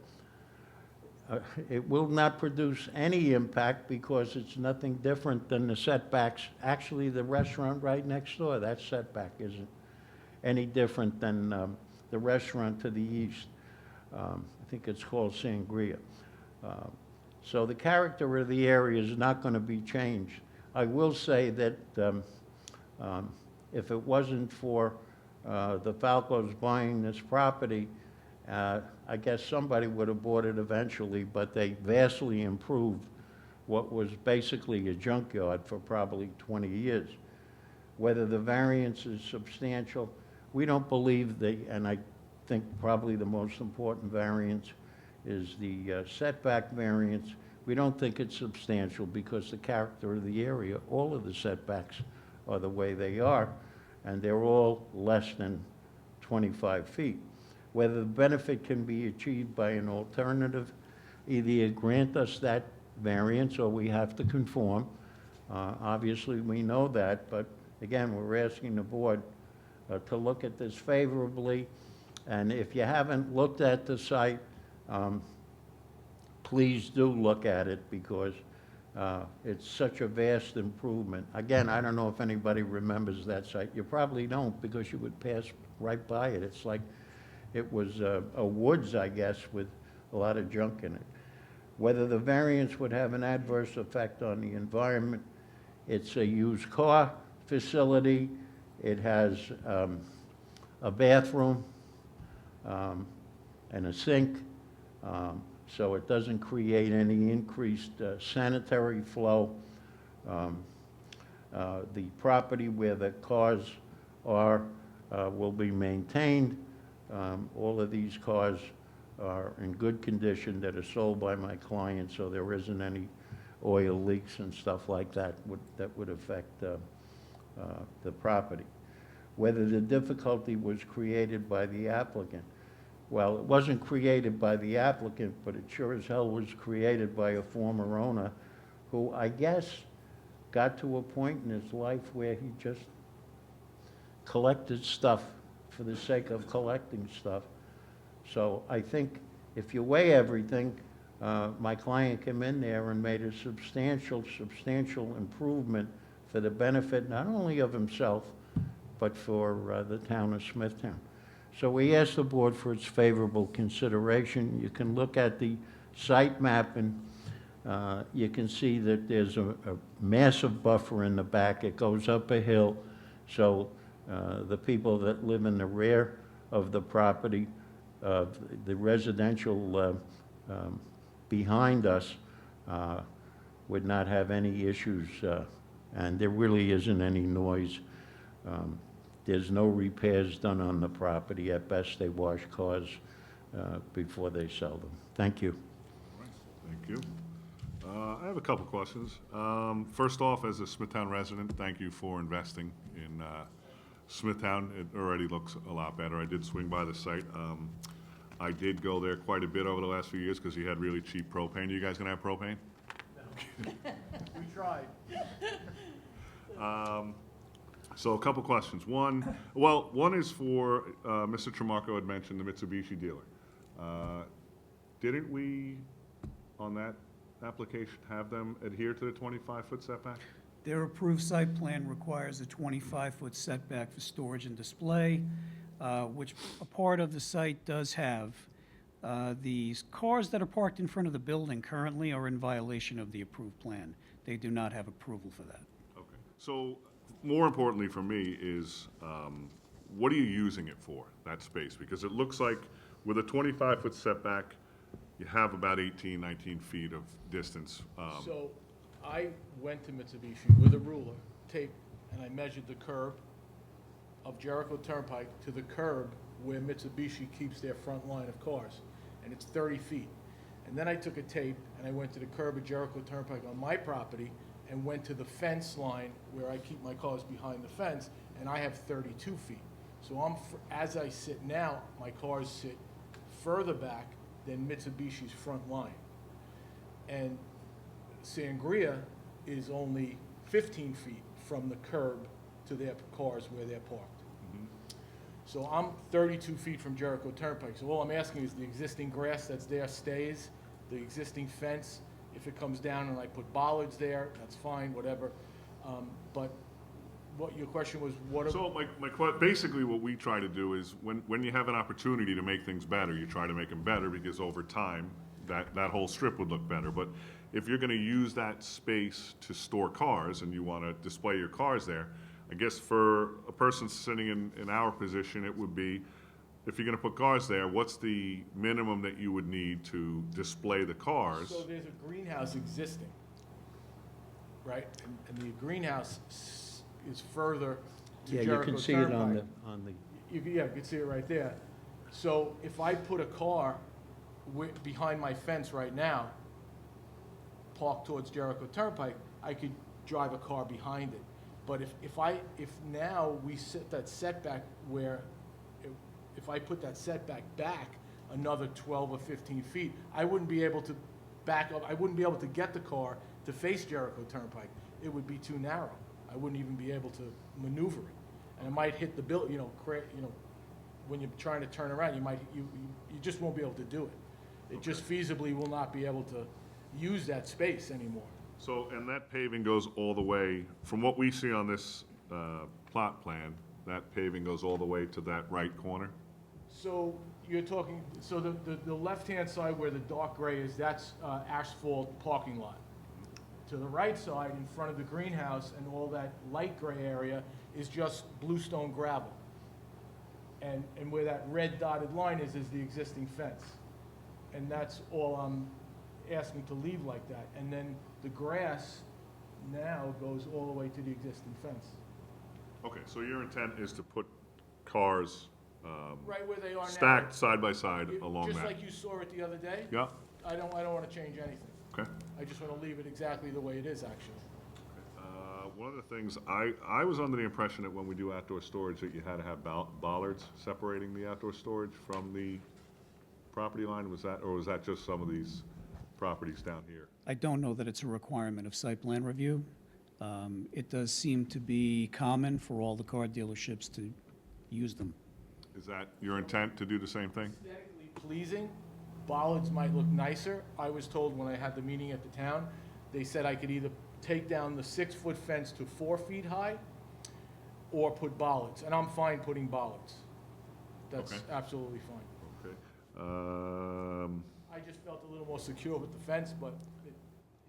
[SPEAKER 15] it will not produce any impact because it's nothing different than the setbacks. Actually, the restaurant right next door, that setback isn't any different than the restaurant to the east. I think it's called Sangria. So the character of the area is not going to be changed. I will say that if it wasn't for the Falcos buying this property, I guess somebody would have bought it eventually, but they vastly improved what was basically a junkyard for probably 20 years. Whether the variance is substantial, we don't believe and I think probably the most important variance is the setback variance. We don't think it's substantial because the character of the area, all of the setbacks are the way they are, and they're all less than 25 feet. Whether the benefit can be achieved by an alternative, either you grant us that variance or we have to conform. Obviously, we know that, but again, we're asking the board to look at this favorably. And if you haven't looked at the site, please do look at it because it's such a vast improvement. Again, I don't know if anybody remembers that site. You probably don't because you would pass right by it. It's like it was a woods, I guess, with a lot of junk in it. Whether the variance would have an adverse effect on the environment, it's a used car facility. It has a bathroom and a sink, so it doesn't create any increased sanitary flow. The property where the cars are will be maintained. All of these cars are in good condition that are sold by my client, so there isn't any oil leaks and stuff like that that would affect the property. Whether the difficulty was created by the applicant. Well, it wasn't created by the applicant, but it sure as hell was created by a former owner who, I guess, got to a point in his life where he just collected stuff for the sake of collecting stuff. So I think if you weigh everything, my client came in there and made a substantial improvement for the benefit not only of himself, but for the town of Smithtown. So we ask the board for its favorable consideration. You can look at the site map and you can see that there's a massive buffer in the back. It goes up a hill, so the people that live in the rear of the property, the residential behind us would not have any issues, and there really isn't any noise. There's no repairs done on the property. At best, they wash cars before they sell them. Thank you.
[SPEAKER 1] Thank you. I have a couple questions. First off, as a Smithtown resident, thank you for investing in Smithtown. It already looks a lot better. I did swing by the site. I did go there quite a bit over the last few years because you had really cheap propane. You guys gonna have propane?
[SPEAKER 11] We tried.
[SPEAKER 1] So a couple questions. One is for Mr. Tramarko had mentioned the Mitsubishi dealer. Didn't we, on that application, have them adhere to the 25-foot setback?
[SPEAKER 2] Their approved site plan requires a 25-foot setback for storage and display, which a part of the site does have. These cars that are parked in front of the building currently are in violation of the approved plan. They do not have approval for that.
[SPEAKER 1] Okay. So more importantly for me is, what are you using it for, that space? Because it looks like with a 25-foot setback, you have about 18, 19 feet of distance.
[SPEAKER 11] So I went to Mitsubishi with a ruler, tape, and I measured the curb of Jericho Turnpike to the curb where Mitsubishi keeps their front line of cars, and it's 30 feet. And then I took a tape and I went to the curb of Jericho Turnpike on my property and went to the fence line where I keep my cars behind the fence, and I have 32 feet. So as I sit now, my cars sit further back than Mitsubishi's front line. And Sangria is only 15 feet from the curb to their cars where they're parked. So I'm 32 feet from Jericho Turnpike. So all I'm asking is the existing grass that's there stays, the existing fence, if it comes down and I put bollards there, that's fine, whatever. But what your question was, what are...
[SPEAKER 1] So basically what we try to do is when you have an opportunity to make things better, you try to make them better because over time, that whole strip would look better. But if you're gonna use that space to store cars and you wanna display your cars there, I guess for a person sitting in our position, it would be, if you're gonna put cars there, what's the minimum that you would need to display the cars?
[SPEAKER 11] So there's a greenhouse existing, right? And the greenhouse is further to
[SPEAKER 15] Yeah, you
[SPEAKER 11] Jericho
[SPEAKER 15] can see it on
[SPEAKER 11] Turnpike. Yeah, you can see it right there. So if I put a car behind my fence right now, parked towards Jericho Turnpike, I could drive a car behind it. But if now we set that setback where, if I put that setback back another 12 or 15 feet, I wouldn't be able to back up, I wouldn't be able to get the car to face Jericho Turnpike. It would be too narrow. I wouldn't even be able to maneuver it. And it might hit the when you're trying to turn around, you just won't be able to do it. It just feasibly will not be able to use that space anymore.
[SPEAKER 1] So, and that paving goes all the way, from what we see on this plot plan, that paving goes all the way to that right corner?
[SPEAKER 11] So you're talking, so the left-hand side where the dark gray is, that's asphalt parking lot. To the right side, in front of the greenhouse and all that light gray area is just bluestone gravel. And where that red dotted line is the existing fence. And that's all I'm asking to leave like that. And then the grass now goes all the way to the existing fence.
[SPEAKER 1] Okay, so your intent is to put cars
[SPEAKER 11] Right where they are now.
[SPEAKER 1] stacked side by side along that?
[SPEAKER 11] Just like you saw it the other day?
[SPEAKER 1] Yeah,
[SPEAKER 11] I don't want to change anything.
[SPEAKER 1] okay.
[SPEAKER 11] I just want to leave it exactly the way it is, actually.
[SPEAKER 1] One of the things, I was under the impression that when we do outdoor storage, that you had to have bollards separating the outdoor storage from the property line. Or was that just some of these properties down here?
[SPEAKER 2] I don't know that it's a requirement of site plan review. It does seem to be common for all the car dealerships to use them.
[SPEAKER 1] Is that your intent to do the same thing?
[SPEAKER 11] Aesthetically pleasing, bollards might look nicer. I was told when I had the meeting at the town, they said I could either take down the 6-foot fence to 4 feet high or put bollards, and I'm fine putting bollards. That's
[SPEAKER 1] Okay.
[SPEAKER 11] absolutely fine.
[SPEAKER 1] Okay.
[SPEAKER 11] I just felt a little more secure with the fence, but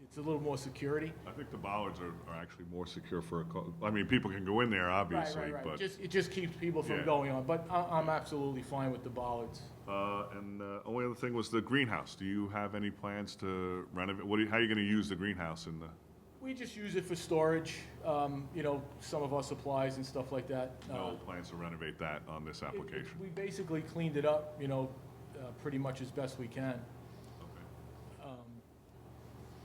[SPEAKER 11] it's a little more security.
[SPEAKER 1] I think the bollards are actually more secure for a car. I mean, people can go in there, obviously,
[SPEAKER 11] Right.
[SPEAKER 1] but.
[SPEAKER 11] It just keeps people from
[SPEAKER 1] Yeah.
[SPEAKER 11] going on, but I'm absolutely fine with the bollards.
[SPEAKER 1] And only other thing was the greenhouse. Do you have any plans to renovate? How are you gonna use the greenhouse in the?
[SPEAKER 11] We just use it for storage, some of our supplies and stuff like that.
[SPEAKER 1] No plans to renovate that on this application?
[SPEAKER 11] We basically cleaned it up, pretty much as best we can.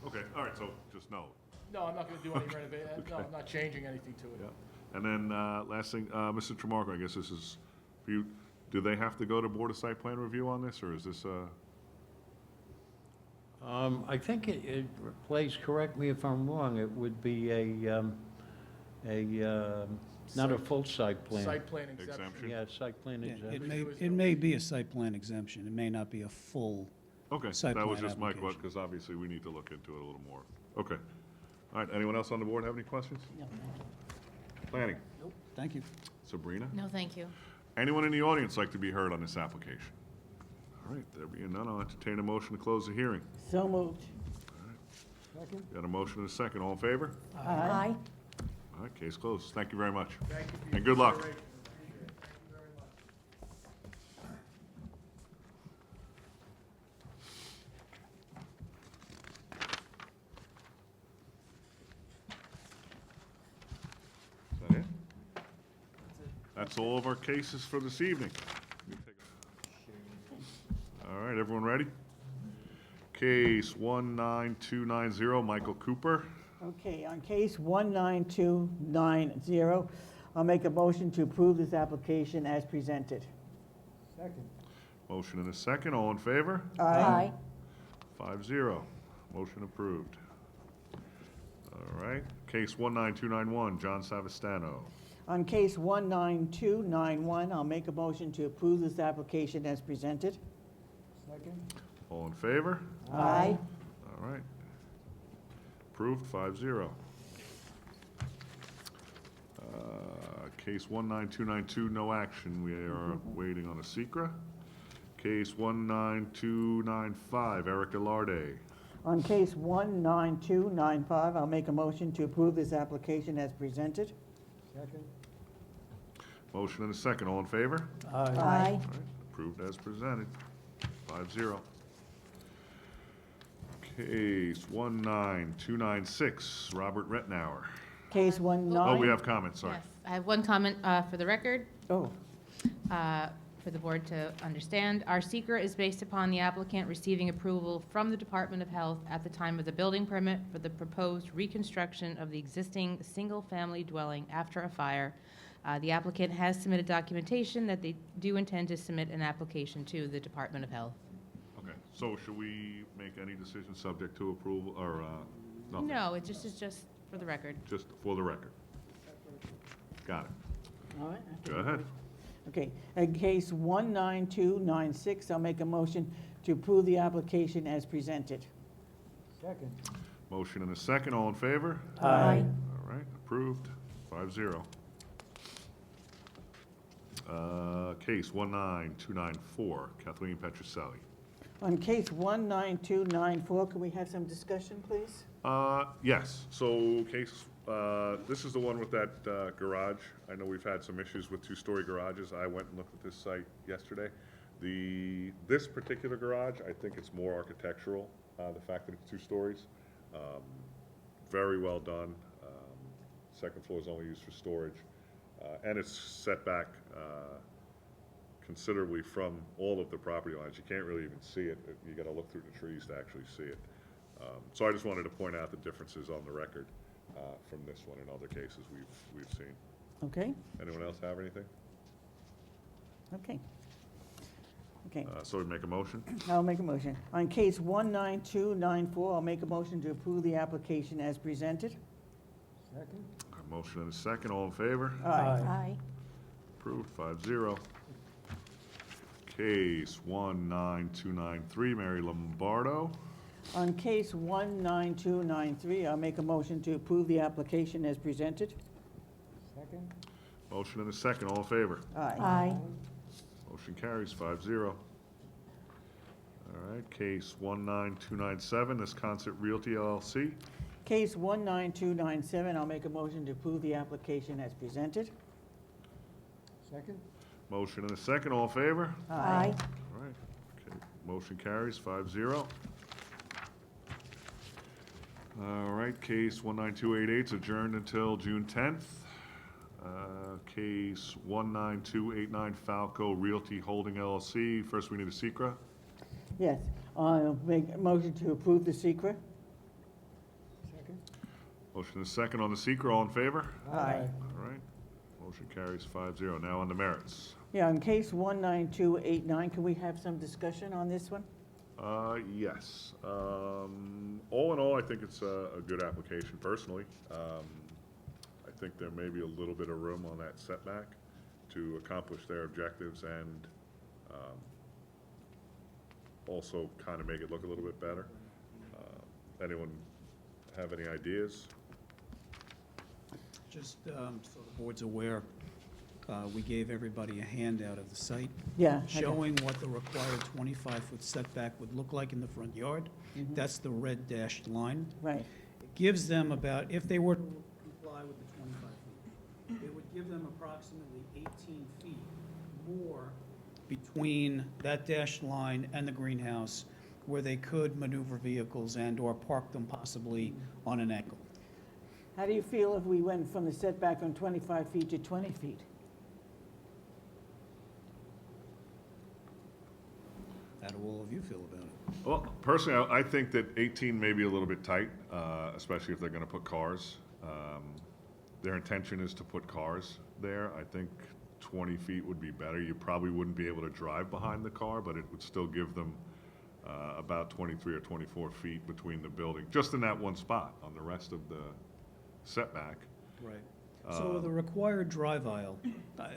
[SPEAKER 1] Okay, all right, so just no.
[SPEAKER 11] No, I'm not gonna do any renovation, no, I'm not changing anything to it.
[SPEAKER 1] Yeah. And then, last thing, Mr. Tramarko, I guess this is for you. Do they have to go to Board of Site Plan Review on this, or is this,
[SPEAKER 15] I think it plays, correct me if I'm wrong, it would be not a full site plan.
[SPEAKER 11] Site plan exemption.
[SPEAKER 1] Exemption?
[SPEAKER 15] Yeah, site plan
[SPEAKER 2] Yeah,
[SPEAKER 15] exemption.
[SPEAKER 2] it may be a site plan exemption. It may not be a full
[SPEAKER 1] okay,
[SPEAKER 2] site
[SPEAKER 1] that was
[SPEAKER 2] plan
[SPEAKER 1] just my question,
[SPEAKER 2] application.
[SPEAKER 1] because obviously we need to look into it a little more. Okay. All right, anyone else on the board have any questions?
[SPEAKER 5] No,
[SPEAKER 1] Planning,
[SPEAKER 2] Nope, thank you.
[SPEAKER 1] Sabrina?
[SPEAKER 6] No, thank you.
[SPEAKER 1] Anyone in the audience like to be heard on this application? All right, there being none, I'll entertain a motion to close the hearing.
[SPEAKER 5] so moved. Second?
[SPEAKER 1] Got a motion and a second, all in favor?
[SPEAKER 13] Aye.
[SPEAKER 1] All right, case closed. Thank you very much.
[SPEAKER 11] Thank you for your
[SPEAKER 1] And good luck.
[SPEAKER 11] consideration. Appreciate it. Thank you very much.
[SPEAKER 1] Is that it? That's all of our cases for this evening. All right, everyone ready? Case 19290, Michael Cooper.
[SPEAKER 5] Okay, on case 19290, I'll make a motion to approve this application as presented. Second.
[SPEAKER 1] Motion and a second, all in favor?
[SPEAKER 13] Aye.
[SPEAKER 1] 5-0. Motion approved. All right, case 19291, John Savastano.
[SPEAKER 5] On case 19291, I'll make a motion to approve this application as presented. Second.
[SPEAKER 1] All in favor?
[SPEAKER 13] Aye.
[SPEAKER 1] All right. Approved, 5-0. Case 19292, no action. We are waiting on a secra. Case 19295, Eric Ilarde.
[SPEAKER 5] On case 19295, I'll make a motion to approve this application as presented. Second.
[SPEAKER 1] Motion and a second, all in favor?
[SPEAKER 13] Aye.
[SPEAKER 1] All right, approved as presented, 5-0. Case 19296, Robert Retnauer.
[SPEAKER 5] Case 19.
[SPEAKER 1] Oh, we have comments, sorry.
[SPEAKER 6] Yes, I have one comment for the record.
[SPEAKER 5] Oh,
[SPEAKER 6] For the board to understand. Our seeker is based upon the applicant receiving approval from the Department of Health at the time of the building permit for the proposed reconstruction of the existing single-family dwelling after a fire. The applicant has submitted documentation that they do intend to submit an application to the Department of Health.
[SPEAKER 1] Okay, so should we make any decision subject to approval, or nothing?
[SPEAKER 6] No, it just is just for the record.
[SPEAKER 1] Just for the record. Got it.
[SPEAKER 5] all right.
[SPEAKER 1] Go ahead.
[SPEAKER 5] Okay, in case 19296, I'll make a motion to approve the application as presented. Second.
[SPEAKER 1] Motion and a second, all in favor?
[SPEAKER 13] Aye.
[SPEAKER 1] All right, approved, 5-0. Case 19294, Kathleen Petroselli.
[SPEAKER 5] On case 19294, can we have some discussion, please?
[SPEAKER 1] Yes, so this is the one with that garage. I know we've had some issues with two-story garages. I went and looked at this site yesterday. This particular garage, I think it's more architectural, the fact that it's 2 stories. Very well done. Second floor is only used for storage. And it's set back considerably from all of the property lines. You can't really even see it. You gotta look through the trees to actually see it. So I just wanted to point out the differences on the record from this one and other cases we've seen.
[SPEAKER 5] Okay,
[SPEAKER 1] Anyone else have anything?
[SPEAKER 5] okay. Okay,
[SPEAKER 1] So we make a motion?
[SPEAKER 5] I'll make a motion. On case 19294, I'll make a motion to approve the application as presented. Second.
[SPEAKER 1] A motion and a second, all in favor?
[SPEAKER 13] Aye.
[SPEAKER 1] Approved, 5-0. Case 19293, Mary Lombardo.
[SPEAKER 5] On case 19293, I'll make a motion to approve the application as presented. Second.
[SPEAKER 1] Motion and a second, all in favor?
[SPEAKER 13] Aye.
[SPEAKER 1] Motion carries, 5-0. All right, case 19297, this Concert Realty LLC.
[SPEAKER 5] Case 19297, I'll make a motion to approve the application as presented. Second.
[SPEAKER 1] Motion and a second, all in favor?
[SPEAKER 13] Aye.
[SPEAKER 1] All right, okay, motion carries, 5-0. All right, case 19288 is adjourned until June 10th. Case 19289 Falco Realty Holding LLC. First, we need a secra.
[SPEAKER 5] Yes, I'll make a motion to approve the secret. Second.
[SPEAKER 1] Motion and a second on the secra, all in favor?
[SPEAKER 5] Aye.
[SPEAKER 1] All right, motion carries 5-0. Now on the merits.
[SPEAKER 5] Yeah, on case 19289, can we have some discussion on this one?
[SPEAKER 1] Yes. All in all, I think it's a good application personally. I think there may be a little bit of room on that setback to accomplish their objectives and also kind of make it look a little bit better. Anyone have any ideas?
[SPEAKER 2] Just so the board's aware, we gave everybody a handout of the site.
[SPEAKER 5] Yeah, I got-
[SPEAKER 2] Showing what the required 25-foot setback would look like in the front yard. That's the red dashed line.
[SPEAKER 5] Right.
[SPEAKER 2] It gives them about, if they were to comply with the 25 feet, it would give them approximately 18 feet more between that dashed line and the greenhouse, where they could maneuver vehicles and/or park them possibly on an angle.
[SPEAKER 5] How do you feel if we went from the setback on 25 feet to 20 feet?
[SPEAKER 2] How do all of you feel about it?
[SPEAKER 1] Well, personally, I think that 18 may be a little bit tight, especially if they're going to put cars. Their intention is to put cars there. I think 20 feet would be better. You probably wouldn't be able to drive behind the car, but it would still give them about 23 or 24 feet between the building, just in that one spot. On the rest of the setback,
[SPEAKER 2] Right. So the required drive aisle,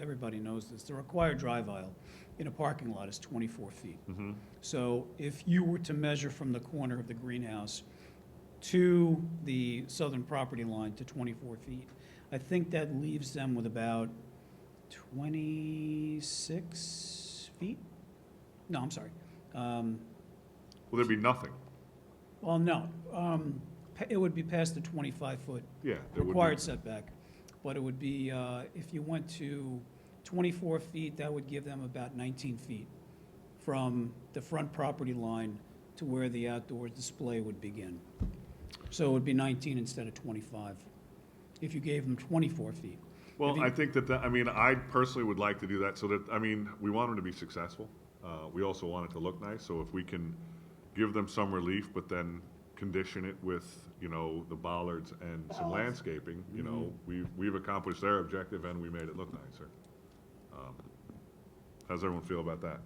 [SPEAKER 2] everybody knows this, the required drive aisle in a parking lot is 24 feet. So if you were to measure from the corner of the greenhouse to the southern property line to 24 feet, I think that leaves them with about 26 feet? No, I'm sorry.
[SPEAKER 1] will there be nothing?
[SPEAKER 2] Well, no, it would be past the 25-foot
[SPEAKER 1] Yeah, there would be.
[SPEAKER 2] required setback. But it would be, if you went to 24 feet, that would give them about 19 feet from the front property line to where the outdoor display would begin. So it would be 19 instead of 25, if you gave them 24 feet.
[SPEAKER 1] Well, I think I mean, I personally would like to do that so that, I mean, we want them to be successful. We also want it to look nice, so if we can give them some relief, but then condition it with, you know, the bollards and some landscaping, you know, we've accomplished their objective and we made it look nicer. How's everyone feel about that?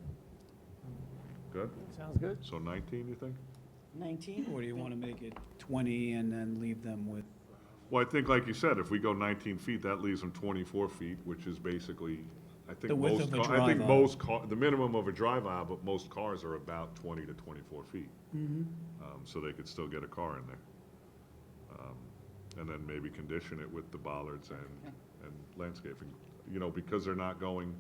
[SPEAKER 1] Good?
[SPEAKER 5] Sounds good.
[SPEAKER 1] So 19, you think?
[SPEAKER 5] 19?
[SPEAKER 2] Or do you want to make it 20 and then leave them with,
[SPEAKER 1] Well, I think, like you said, if we go 19 feet, that leaves them 24 feet, which is basically, I think
[SPEAKER 2] The width
[SPEAKER 1] most,
[SPEAKER 2] of a
[SPEAKER 1] I
[SPEAKER 2] drive
[SPEAKER 1] think
[SPEAKER 2] aisle.
[SPEAKER 1] most the minimum of a drive aisle, but most cars are about 20 to 24 feet. So they could still get a car in there. And then maybe condition it with the bollards and landscaping. You know, because they're not going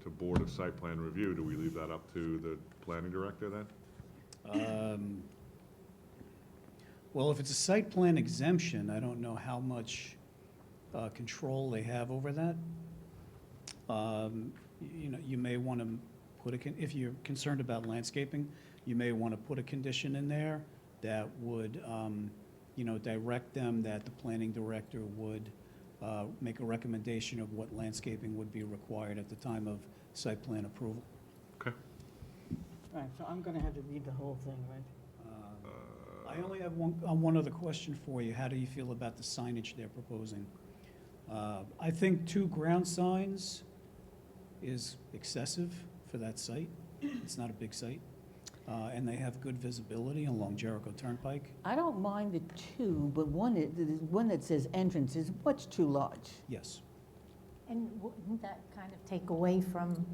[SPEAKER 1] to Board of Site Plan Review, do we leave that up to the planning director then?
[SPEAKER 2] well, if it's a site plan exemption, I don't know how much control they have over that. You know, you may want to put if you're concerned about landscaping, you may want to put a condition in there that would, you know, direct them that the planning director would make a recommendation of what landscaping would be required at the time of site plan approval.
[SPEAKER 1] Okay.
[SPEAKER 5] All right, so I'm going to have to read the whole thing, right?
[SPEAKER 2] I only have one other question for you. How do you feel about the signage they're proposing? I think 2 ground signs is excessive for that site. It's not a big site. And they have good visibility along Jericho Turnpike.
[SPEAKER 5] I don't mind the 2, but one that says entrance is much too large.
[SPEAKER 2] Yes.
[SPEAKER 16] And wouldn't that kind of take away from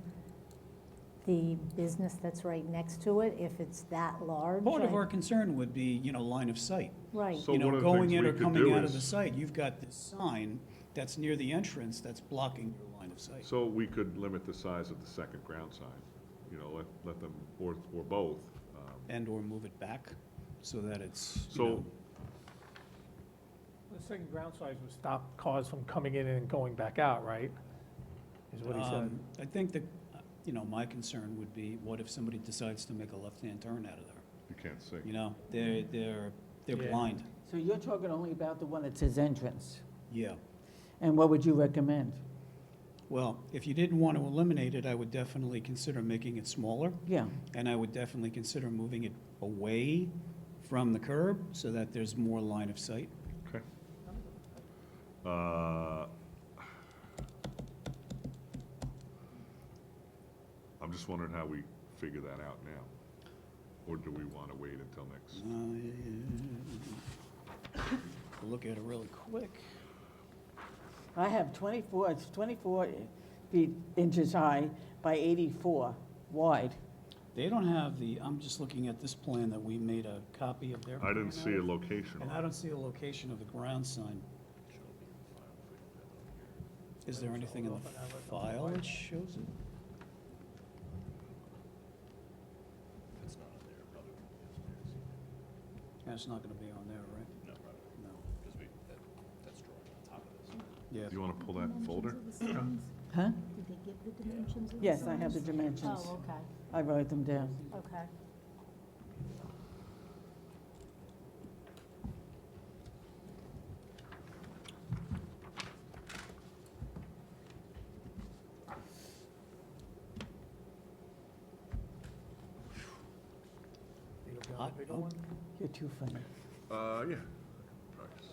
[SPEAKER 16] the business that's right next to it if it's that large?
[SPEAKER 2] Part of our concern would be, you know, line of sight.
[SPEAKER 16] Right.
[SPEAKER 1] So
[SPEAKER 2] You know,
[SPEAKER 1] one of the
[SPEAKER 2] going
[SPEAKER 1] things
[SPEAKER 2] in
[SPEAKER 1] we
[SPEAKER 2] or
[SPEAKER 1] could
[SPEAKER 2] coming
[SPEAKER 1] do
[SPEAKER 2] out of the
[SPEAKER 1] is-
[SPEAKER 2] site, you've got this sign that's near the entrance that's blocking your line of sight.
[SPEAKER 1] So we could limit the size of the second ground sign, you know, let them, or both.
[SPEAKER 2] And/or move it back so that it's, you
[SPEAKER 1] So,
[SPEAKER 2] know,
[SPEAKER 17] The second ground size would stop cars from coming in and going back out, right? Is what he said.
[SPEAKER 2] I think that, you know, my concern would be, what if somebody decides to make a left-hand turn out of there?
[SPEAKER 1] you can't see.
[SPEAKER 2] You know, they're
[SPEAKER 17] Yeah.
[SPEAKER 2] blind.
[SPEAKER 5] So you're talking only about the one that says entrance.
[SPEAKER 2] Yeah.
[SPEAKER 5] And what would you recommend?
[SPEAKER 2] Well, if you didn't want to eliminate it, I would definitely consider making it smaller.
[SPEAKER 5] Yeah.
[SPEAKER 2] And I would definitely consider moving it away from the curb so that there's more line of sight.
[SPEAKER 1] Okay. I'm just wondering how we figure that out now. Or do we want to wait until next?
[SPEAKER 2] We'll look at it really quick.
[SPEAKER 5] I have 24, it's 24 feet inches high by 84 wide.
[SPEAKER 2] They don't have I'm just looking at this plan that we made a copy of their.
[SPEAKER 1] I didn't
[SPEAKER 2] plan
[SPEAKER 1] see a
[SPEAKER 2] of,
[SPEAKER 1] location
[SPEAKER 2] And
[SPEAKER 1] on
[SPEAKER 2] I
[SPEAKER 1] it.
[SPEAKER 2] don't see a location of the ground sign. Is there anything in the file that shows it? That's not gonna be on there, right? No.
[SPEAKER 9] Because that's drawing on top of this.
[SPEAKER 2] Yeah.
[SPEAKER 1] Do you want to pull that folder?
[SPEAKER 5] Huh?
[SPEAKER 16] Did they give the dimensions of the
[SPEAKER 5] Yes, I have the
[SPEAKER 16] signs?
[SPEAKER 5] dimensions.
[SPEAKER 16] Oh, okay,
[SPEAKER 5] I wrote them down.
[SPEAKER 16] okay.
[SPEAKER 5] You're too funny.
[SPEAKER 1] Yeah. Probably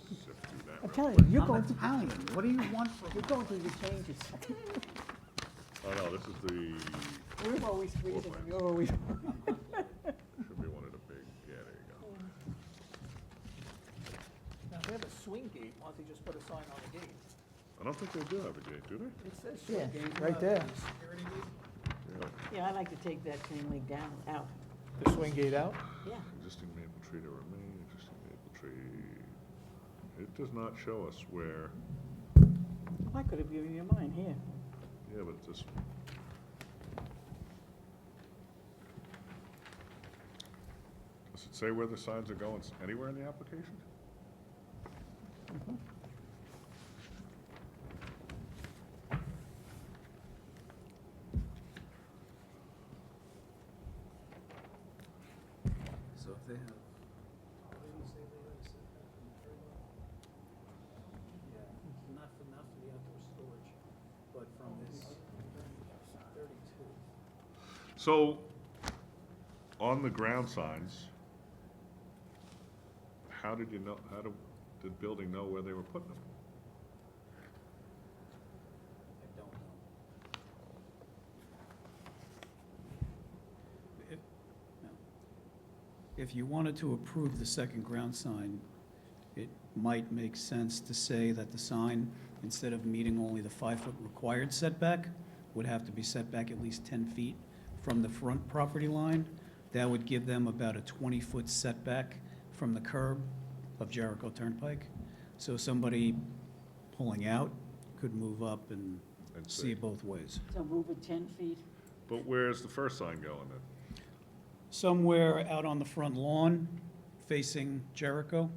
[SPEAKER 1] sift through that
[SPEAKER 5] I'm
[SPEAKER 1] real
[SPEAKER 5] telling
[SPEAKER 1] quick.
[SPEAKER 5] you, you're
[SPEAKER 2] I'm
[SPEAKER 5] going,
[SPEAKER 2] Italian. What do you want from?
[SPEAKER 5] you're going through the changes.
[SPEAKER 1] Oh, no, this is the,
[SPEAKER 5] We're always freezing, and you're always.
[SPEAKER 1] should be one of the big, yeah, there you go.
[SPEAKER 17] Now, if they have a swing gate, why don't they just put a sign on the gate?
[SPEAKER 1] I don't think they do have a gate, do they?
[SPEAKER 17] It says
[SPEAKER 5] Yeah,
[SPEAKER 17] swing gate.
[SPEAKER 5] right there.
[SPEAKER 17] Security gate.
[SPEAKER 1] Yeah.
[SPEAKER 5] Yeah, I like to take that chain link down, out.
[SPEAKER 17] The swing gate out?
[SPEAKER 5] Yeah.
[SPEAKER 1] Existing maple tree to remain, existing maple tree. It does not show us where,
[SPEAKER 5] I could have given you mine here.
[SPEAKER 1] yeah, but it's this. Does it say where the signs are going, anywhere in the application?
[SPEAKER 2] So if they have. Yeah, not for the outdoor storage, but from this 32.
[SPEAKER 1] So, on the ground signs, how did the building know where they were putting them?
[SPEAKER 2] I don't know. If you wanted to approve the second ground sign, it might make sense to say that the sign, instead of meeting only the 5-foot required setback, would have to be set back at least 10 feet from the front property line. That would give them about a 20-foot setback from the curb of Jericho Turnpike. So somebody pulling out could move up and
[SPEAKER 1] And
[SPEAKER 2] see
[SPEAKER 1] see.
[SPEAKER 2] it both ways.
[SPEAKER 5] So move it 10 feet.
[SPEAKER 1] But where's the first sign going then?
[SPEAKER 2] Somewhere out on the front lawn, facing Jericho.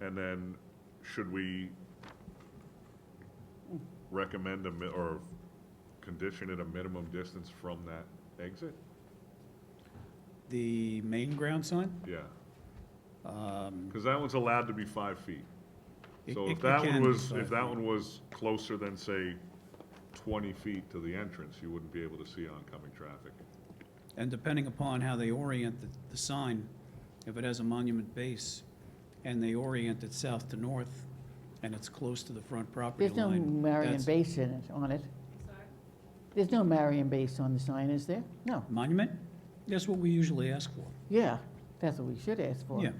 [SPEAKER 1] And then, should we recommend or condition it a minimum distance from that exit?
[SPEAKER 2] The main ground sign?
[SPEAKER 1] Yeah,
[SPEAKER 2] Um,
[SPEAKER 1] because that one's allowed to be 5 feet.
[SPEAKER 2] It-
[SPEAKER 1] So
[SPEAKER 2] it-
[SPEAKER 1] if
[SPEAKER 2] it
[SPEAKER 1] that
[SPEAKER 2] can
[SPEAKER 1] one
[SPEAKER 2] be
[SPEAKER 1] was,
[SPEAKER 2] 5
[SPEAKER 1] if that
[SPEAKER 2] feet.
[SPEAKER 1] one was closer than, say, 20 feet to the entrance, you wouldn't be able to see oncoming traffic.
[SPEAKER 2] And depending upon how they orient the sign, if it has a monument base and they orient it south to north and it's close to the front property
[SPEAKER 5] There's no
[SPEAKER 2] line.
[SPEAKER 5] Marion
[SPEAKER 2] that's-
[SPEAKER 5] base in it, on it. There's no Marion base on the sign, is there? No.
[SPEAKER 2] Monument? That's what we usually ask for.
[SPEAKER 5] Yeah, that's what we should ask for.
[SPEAKER 2] Yeah.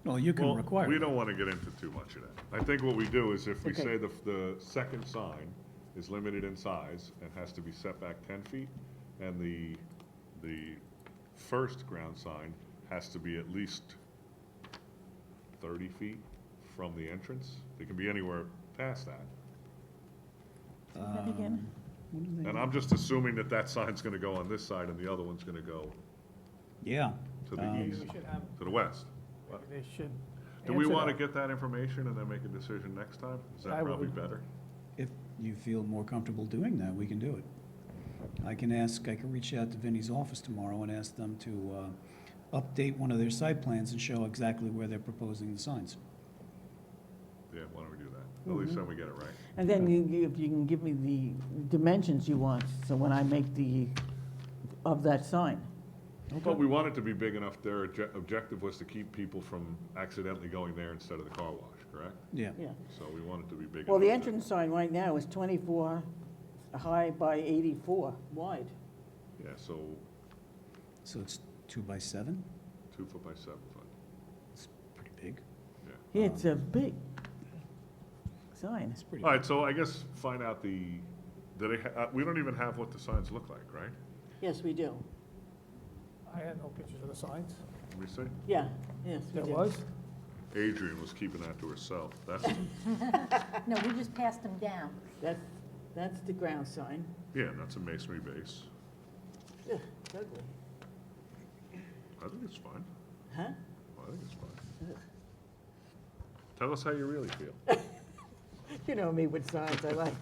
[SPEAKER 2] Well, you can
[SPEAKER 1] Well,
[SPEAKER 2] require
[SPEAKER 1] we
[SPEAKER 2] it.
[SPEAKER 1] don't want to get into too much of that. I think what we do is if we
[SPEAKER 5] Okay.
[SPEAKER 1] say the second sign is limited in size and has to be set back 10 feet, and the first ground sign has to be at least 30 feet from the entrance. They can be anywhere past that.
[SPEAKER 5] Say that again?
[SPEAKER 2] What do they
[SPEAKER 1] And
[SPEAKER 2] do?
[SPEAKER 1] I'm just assuming that that sign's going to go on this side and the other one's going to go
[SPEAKER 2] Yeah.
[SPEAKER 1] to the
[SPEAKER 17] Maybe
[SPEAKER 1] east,
[SPEAKER 17] we should have,
[SPEAKER 1] to the west.
[SPEAKER 17] maybe they should.
[SPEAKER 1] Do we
[SPEAKER 17] answer
[SPEAKER 1] want to
[SPEAKER 17] that.
[SPEAKER 1] get that information and then make a decision next time? Is that
[SPEAKER 17] I
[SPEAKER 1] probably
[SPEAKER 17] would.
[SPEAKER 1] better?
[SPEAKER 2] If you feel more comfortable doing that, we can do it. I can reach out to Vinnie's office tomorrow and ask them to update one of their site plans and show exactly where they're proposing the signs.
[SPEAKER 1] Yeah, why don't we do that? At least then we get it right.
[SPEAKER 5] And then if you can give me the dimensions you want, so when I make of that sign.
[SPEAKER 1] But we want it to be big enough, their objective was to keep people from accidentally going there instead of the car wash, correct?
[SPEAKER 2] Yeah.
[SPEAKER 5] Yeah.
[SPEAKER 1] So we want it to be big enough.
[SPEAKER 5] Well, the
[SPEAKER 1] that-
[SPEAKER 5] entrance sign right now is 24 high by 84 wide.
[SPEAKER 1] Yeah, so
[SPEAKER 2] So it's 2 by 7?
[SPEAKER 1] 2 foot by 7 foot,
[SPEAKER 2] It's pretty big.
[SPEAKER 1] yeah.
[SPEAKER 5] It's a big sign.
[SPEAKER 2] It's pretty
[SPEAKER 1] All right, so I guess find out we don't even have what the signs look like, right?
[SPEAKER 5] Yes, we do.
[SPEAKER 17] I had no pictures of the signs.
[SPEAKER 1] Let me see.
[SPEAKER 5] Yeah, yes, we
[SPEAKER 17] There
[SPEAKER 5] do.
[SPEAKER 17] was?
[SPEAKER 1] Adrian was keeping that to herself. That's,
[SPEAKER 16] No, we just passed them down.
[SPEAKER 5] That's the ground sign.
[SPEAKER 1] yeah, that's a masonry base.
[SPEAKER 5] Ugh, it's ugly.
[SPEAKER 1] I think it's fine.
[SPEAKER 5] Huh?
[SPEAKER 1] I think it's fine. Tell us how you really feel.
[SPEAKER 5] You know me with signs, I like.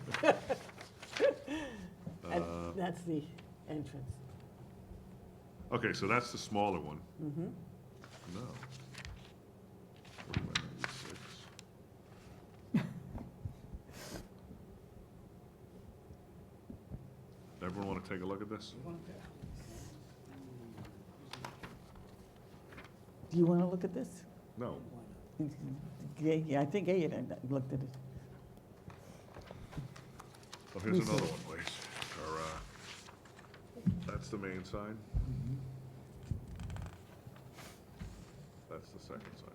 [SPEAKER 5] That's the entrance.
[SPEAKER 1] Okay, so that's the smaller one.
[SPEAKER 5] Mm-hmm.
[SPEAKER 1] No. 40 by 96. Everyone want to take a look at this?
[SPEAKER 5] Do you want to look at this?
[SPEAKER 1] No.
[SPEAKER 5] Yeah, I think Ed looked at it.
[SPEAKER 1] Oh, here's
[SPEAKER 5] Let me
[SPEAKER 1] another
[SPEAKER 5] see.
[SPEAKER 1] one, wait. That's the main sign. That's the second sign.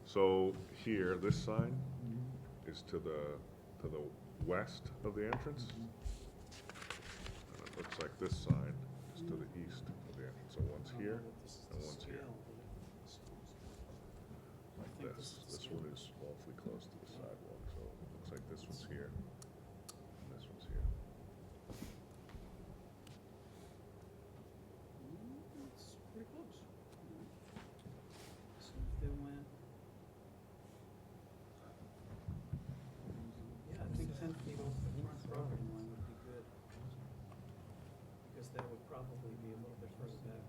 [SPEAKER 1] So here, this sign is to the west of the entrance. And it looks like this sign is to the east of the entrance. So one's here and one's here. Like this. This one is awfully close to the sidewalk, so it looks like this one's here and this one's here.
[SPEAKER 2] It's pretty close. So if they went, yeah, I think 10 feet off the front property line would be good. Because that would probably be a little bit further back.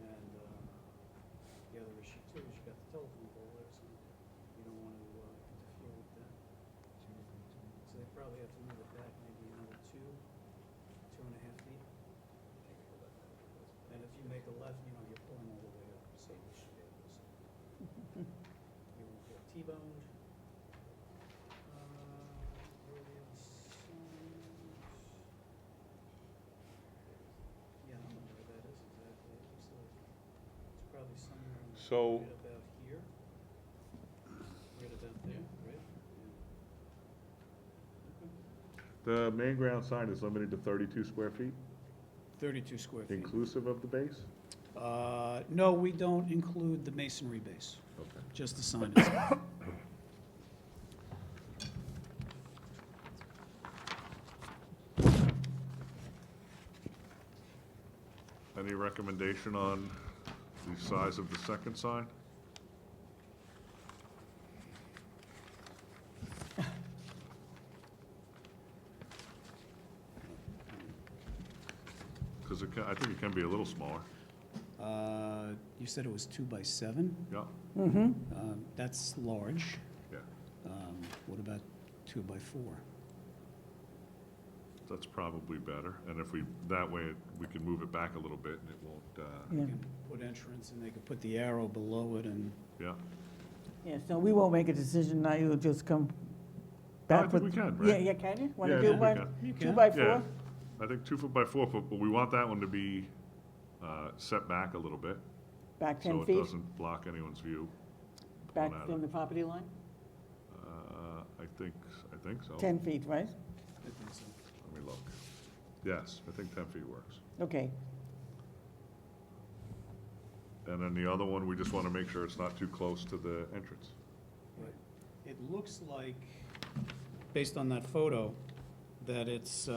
[SPEAKER 2] And the other issue too is you got the telephone pole there, so you don't want to interfere with that. So they probably have to move it back maybe another 2.5 feet. And if you make a left, you know, you're pulling all the way up, so you should be able to see. You won't get T-boned. Where are the other signs? Yeah, I don't know where that is exactly. It looks like it's probably somewhere
[SPEAKER 1] So-
[SPEAKER 2] right about here. Right about there, right? Yeah. Okay.
[SPEAKER 1] The main ground sign is limited to 32 square feet,
[SPEAKER 2] 32 square feet.
[SPEAKER 1] inclusive of the base?
[SPEAKER 2] No, we don't include the masonry base,
[SPEAKER 1] Okay.
[SPEAKER 2] just the sign itself.
[SPEAKER 1] Any recommendation on the size of the second sign? Because I think it can be a little smaller.
[SPEAKER 2] You said it was 2 by 7?
[SPEAKER 1] Yeah,
[SPEAKER 2] That's large.
[SPEAKER 1] yeah.
[SPEAKER 2] What about 2 by 4?
[SPEAKER 1] That's probably better. And if we, that way, we can move it back a little bit and it won't,
[SPEAKER 2] You
[SPEAKER 5] Yeah.
[SPEAKER 2] can put entrance and they could put the arrow below it and,
[SPEAKER 1] yeah.
[SPEAKER 5] Yeah, so we won't make a decision now, you'll just come
[SPEAKER 1] No, I
[SPEAKER 5] back
[SPEAKER 1] think
[SPEAKER 5] with.
[SPEAKER 1] we can,
[SPEAKER 5] Yeah,
[SPEAKER 1] right?
[SPEAKER 5] yeah, can you?
[SPEAKER 1] Yeah,
[SPEAKER 5] Want
[SPEAKER 1] I
[SPEAKER 5] to do
[SPEAKER 1] think we
[SPEAKER 5] by,
[SPEAKER 1] can.
[SPEAKER 2] You
[SPEAKER 5] 2
[SPEAKER 2] can.
[SPEAKER 5] by
[SPEAKER 1] Yeah,
[SPEAKER 5] 4?
[SPEAKER 1] I think 2 foot by 4 foot, but we want that one to be set back a little bit.
[SPEAKER 5] Back 10
[SPEAKER 1] So it
[SPEAKER 5] feet,
[SPEAKER 1] doesn't block anyone's view.
[SPEAKER 5] back
[SPEAKER 1] on that.
[SPEAKER 5] from the property line?
[SPEAKER 1] I think so.
[SPEAKER 5] 10 feet, right?
[SPEAKER 2] I think so.
[SPEAKER 1] Let me look. Yes, I think 10 feet works.
[SPEAKER 5] Okay,
[SPEAKER 1] And then the other one, we just want to make sure it's not too close to the entrance.
[SPEAKER 2] Right. It looks like, based on that photo, that it's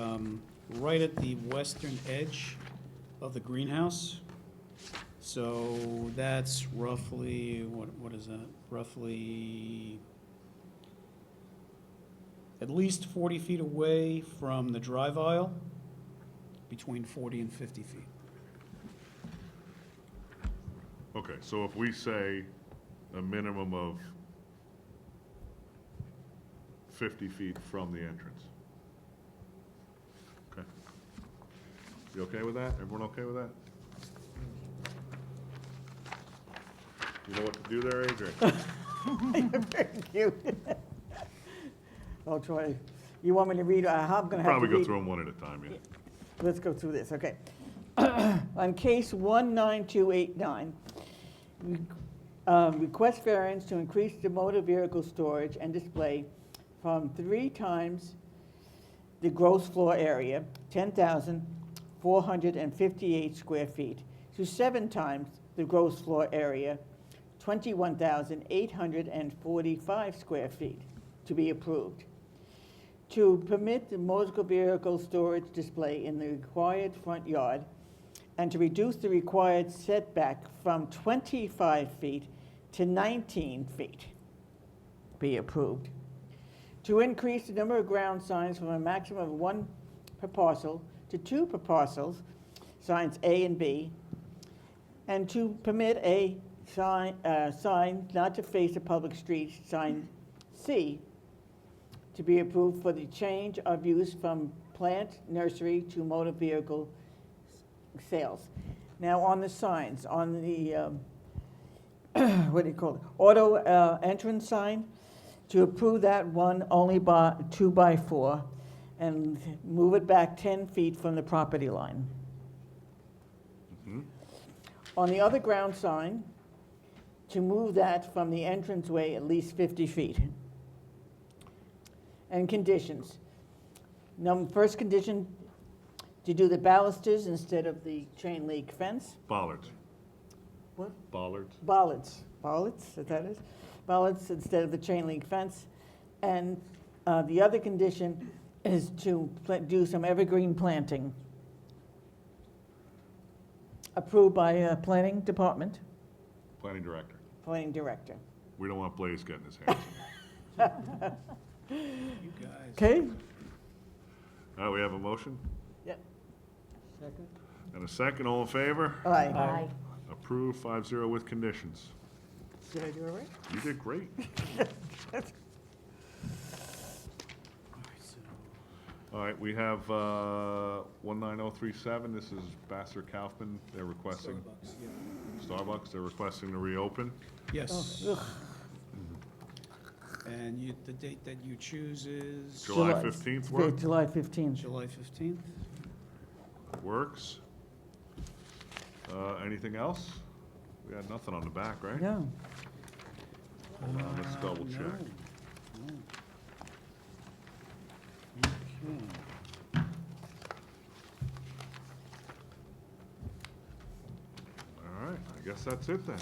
[SPEAKER 2] right at the western edge of the greenhouse. So that's roughly, what is that? Roughly at least 40 feet away from the drive aisle, between 40 and 50 feet.
[SPEAKER 1] Okay, so if we say a minimum of 50 feet from the entrance. Okay. You okay with that? Everyone okay with that? You know what to do there, Adrian?
[SPEAKER 5] you're very cute. I'll try, you want me to read, I'm gonna have to read.
[SPEAKER 1] Probably go through them one at a time, yeah.
[SPEAKER 5] Let's go through this, okay. On case 19289, request variance to increase the motor vehicle storage and display from 3 times the gross floor area, 10,458 square feet, to 7 times the gross floor area, 21,845 square feet, to be approved. To permit the motor vehicle storage display in the required front yard, and to reduce the required setback from 25 feet to 19 feet, be approved. To increase the number of ground signs from a maximum of 1 per parcel to 2 per parcels, signs A and B, and to permit a sign not to face a public street, sign C, to be approved for the change of use from plant nursery to motor vehicle sales. Now, on the signs, on the, what do you call it, auto entrance sign, to approve that one only by 2 by 4, and move it back 10 feet from the property line.
[SPEAKER 1] Mhm.
[SPEAKER 5] On the other ground sign, to move that from the entranceway at least 50 feet. And conditions. First condition, to do the balusters instead of the chain link fence.
[SPEAKER 1] Bollards.
[SPEAKER 5] What?
[SPEAKER 1] Bollards.
[SPEAKER 5] Bollards, is that it? Bollards instead of the chain link fence. And the other condition is to do some evergreen planting. Approved by planning department,
[SPEAKER 1] Planning director.
[SPEAKER 5] planning director.
[SPEAKER 1] We don't want Blaze getting his hands.
[SPEAKER 2] You guys.
[SPEAKER 5] Okay?
[SPEAKER 1] All right, we have a motion
[SPEAKER 5] Yep. Second?
[SPEAKER 1] and a second. All in favor?
[SPEAKER 5] Aye.
[SPEAKER 16] Aye.
[SPEAKER 1] Approved 5-0 with conditions.
[SPEAKER 5] Did I do it right?
[SPEAKER 1] You did great. All right, we have 19037. This is Vassar Kaufman. They're requesting,
[SPEAKER 2] Starbucks, yeah.
[SPEAKER 1] Starbucks, they're requesting to reopen.
[SPEAKER 2] Yes.
[SPEAKER 5] Ugh.
[SPEAKER 2] And the date that you choose is?
[SPEAKER 1] July 15th work?
[SPEAKER 5] July 15th.
[SPEAKER 2] July 15th.
[SPEAKER 1] Works. Anything else? We had nothing on the back, right?
[SPEAKER 5] No.
[SPEAKER 1] Let's double
[SPEAKER 2] No,
[SPEAKER 1] check.
[SPEAKER 2] no. Okay.
[SPEAKER 1] All right, I guess that's it then.